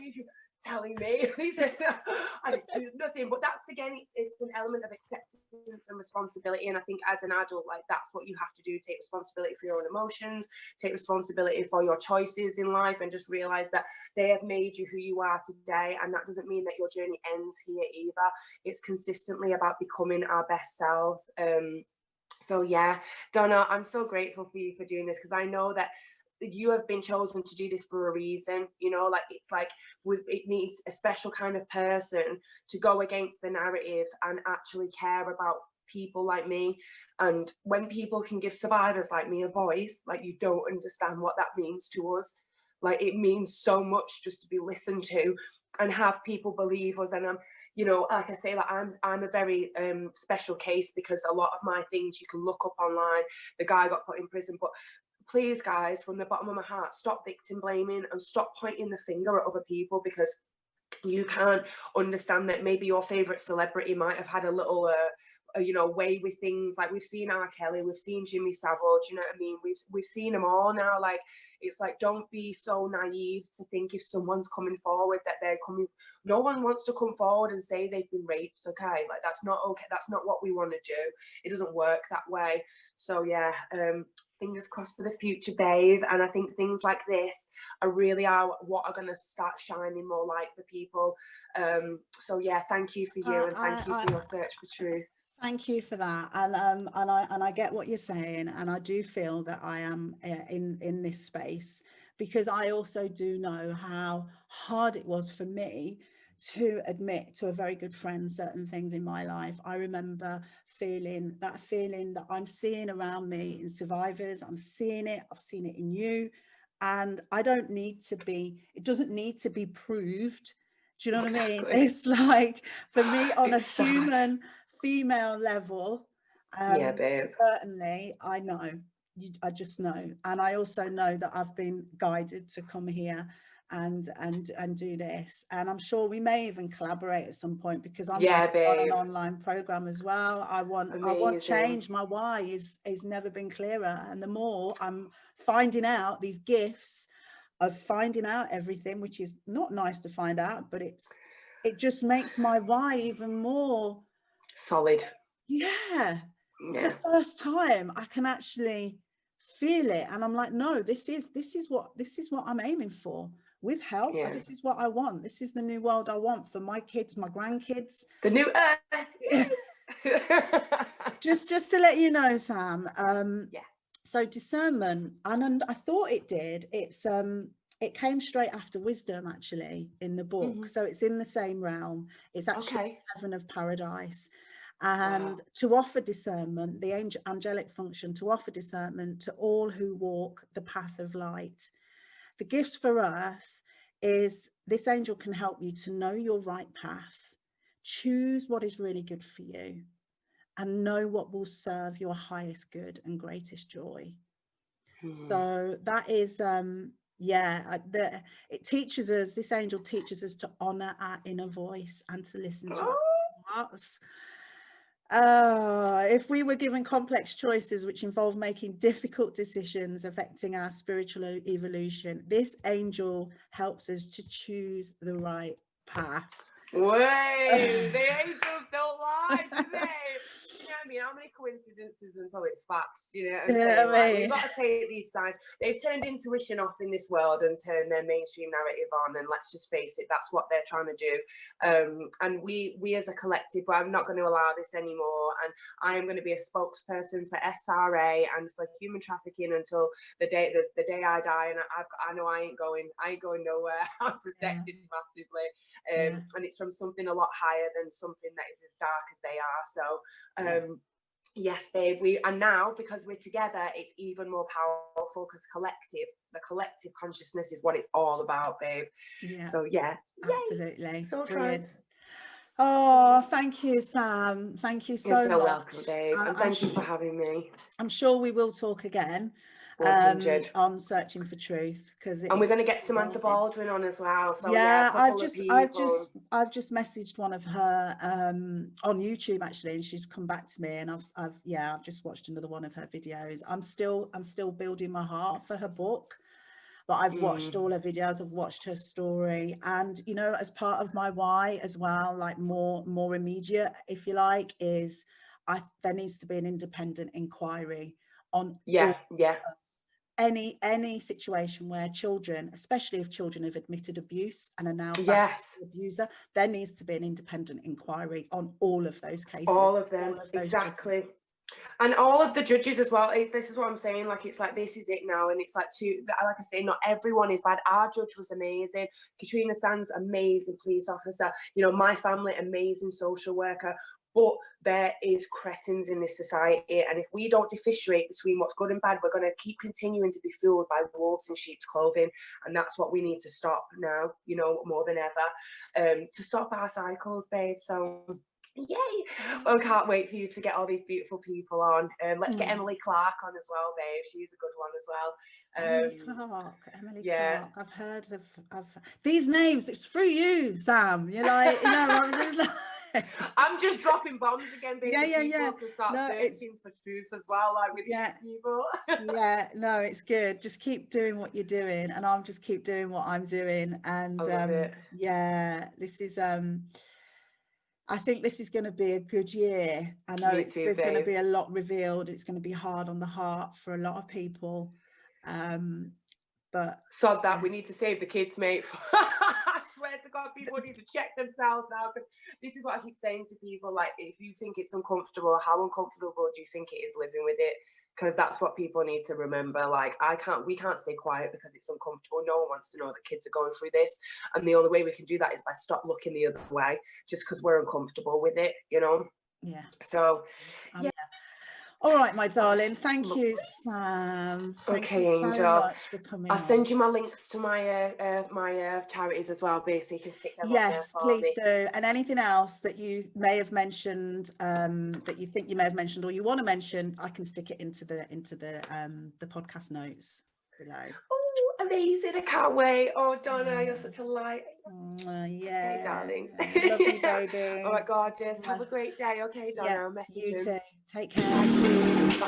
You telling me? I didn't do nothing. But that's, again, it's an element of acceptance and responsibility. And I think as an adult, like, that's what you have to do. Take responsibility for your own emotions, take responsibility for your choices in life, and just realize that they have made you who you are today. And that doesn't mean that your journey ends here either. It's consistently about becoming our best selves. So yeah, Donna, I'm so grateful for you for doing this, because I know that you have been chosen to do this for a reason. You know, like, it's like it needs a special kind of person to go against the narrative and actually care about people like me. And when people can give survivors like me a voice, like, you don't understand what that means to us. Like, it means so much just to be listened to and have people believe us. And you know, like I say, like, I'm a very special case, because a lot of my things you can look up online. The guy got put in prison. But please, guys, from the bottom of my heart, stop victim blaming and stop pointing the finger at other people, because you can't understand that maybe your favorite celebrity might have had a little you know, way with things. Like, we've seen R. Kelly, we've seen Jimmy Savile, you know what I mean? We've seen them all now. Like, it's like, don't be so naive to think if someone's coming forward that they're coming. No one wants to come forward and say they've been raped, okay? Like, that's not okay. That's not what we want to do. It doesn't work that way. So yeah, fingers crossed for the future, babe. And I think things like this are what are going to start shining more light for people. So yeah, thank you for you, and thank you for your search for truth. Thank you for that, and I get what you're saying, and I do feel that I am in this space, because I also do know how hard it was for me to admit to a very good friend certain things in my life. I remember feeling that I'm seeing around me in survivors. I've seen it in you, and it doesn't need to be proved. Do you know what I mean? It's like, for me, on a human female level, yeah, babe. certainly I just know. And I also know that I've been guided to come here and do this, and I'm sure we may even collaborate at some point, because I'm working on an online program as well. I want change. My why is never been clearer, and the more I'm finding out these gifts of finding out everything, which is not nice to find out, but it just makes my why even more solid. Yeah. For the first time I can actually feel it, and I'm like, no, this is what I'm aiming for. With help, this is what I want. This is the new world I want for my kids, my grandkids, the new earth. just to let you know, Sam, so discernment, and I thought it did, it came straight after wisdom, actually, in the book. So it's in the same realm. It's actually Heaven of Paradise. And to offer discernment, the angelic function, to offer discernment to all who walk the path of light. The gifts for Earth is, this angel can help you to know your right path, choose what is really good for you, and know what will serve your highest good and greatest joy. So that is, it teaches us, this angel teaches us to honor our inner voice and to listen to our hearts. If we were given complex choices which involve making difficult decisions affecting our spiritual evolution, this angel helps us to choose the right path. Wait, the angels don't lie, do they? You know what I mean? How many coincidences until it's facts? Do you know what I'm saying? Like, we've got to take these signs. They've turned intuition off in this world and turned their mainstream narrative on. And let's just face it, that's what they're trying to do. And we as a collective, I'm not going to allow this anymore. And I am going to be a spokesperson for SRA and for human trafficking until the day I die. And I know I ain't going nowhere. I'm protected massively. And it's from something a lot higher than something that is as dark as they are. So yes, babe, and now, because we're together, it's even more powerful, because the collective consciousness is what it's all about, babe. So yeah, absolutely. so brilliant. Oh, thank you, Sam. Thank you You're so so much. welcome, babe. And thank you for having me. I'm sure we will talk again 100. on Searching for Truth, because And we're going to get Samantha Baldwin on as well. So yeah, a couple of people. I've just messaged one of her on YouTube actually, and she's come back to me, and I've just watched another one of her videos. I'm still building my heart for her book, but I've watched all her videos, I've watched her story, and you know, as part of my why as well, like more immediate, if you like, is there needs to be an independent inquiry on any situation where children, especially if children have admitted abuse and are now back to the abuser, there needs to be an independent inquiry on all of those cases. All of them, exactly. Judges. And all of the judges as well. This is what I'm saying. Like, it's like, this is it now. And it's like, like I say, not everyone is bad. Our judge was amazing. Katrina Sands, amazing police officer. You know, my family, amazing social worker. But there is cretins in this society, and if we don't differentiate between what's good and bad, we're going to keep continuing to be fooled by wolves in sheep's clothing, and that's what we need to stop now, you know, more than ever, to stop our cycles, babe. So yay! Well, I can't wait for you to get all these beautiful people on. Let's get Emily Clark on as well, babe. She's a good one as well. Emily Clark. I've heard of these names. It's through you, Sam. You're like, you know, I'm just like. I'm just dropping bombs again, baby. To start searching for truth as well, like with these people. No, it's good. Just keep doing what you're doing, and I'll just keep doing what I'm doing. And I love it. this is I think this is going to be a good year. I know there's going to be a lot revealed. It's going to be hard on the heart for a lot of people. But sod that, we need to save the kids, mate. I swear to God, people need to check themselves now, because this is what I keep saying to people. Like, if you think it's uncomfortable, how uncomfortable do you think it is living with it? Because that's what people need to remember. Like, we can't stay quiet because it's uncomfortable. No one wants to know that kids are going through this, and the only way we can do that is by stop looking the other way, just because we're uncomfortable with it, you know. So all right, my darling. Thank you, Sam. Thank you so Angel. much for coming. I'll send you my links to my charities as well, babe, so you can stick them on there for please me. do. And anything else that you may have mentioned, that you think you may have mentioned or you want to mention, I can stick it into the podcast notes below. Oh, amazing! I can't wait. Oh, Donna, you're such a light. Okay, darling. Love you, baby. All right, gorgeous. Have a great day. Okay, Donna. I'll message you you. too. Take care.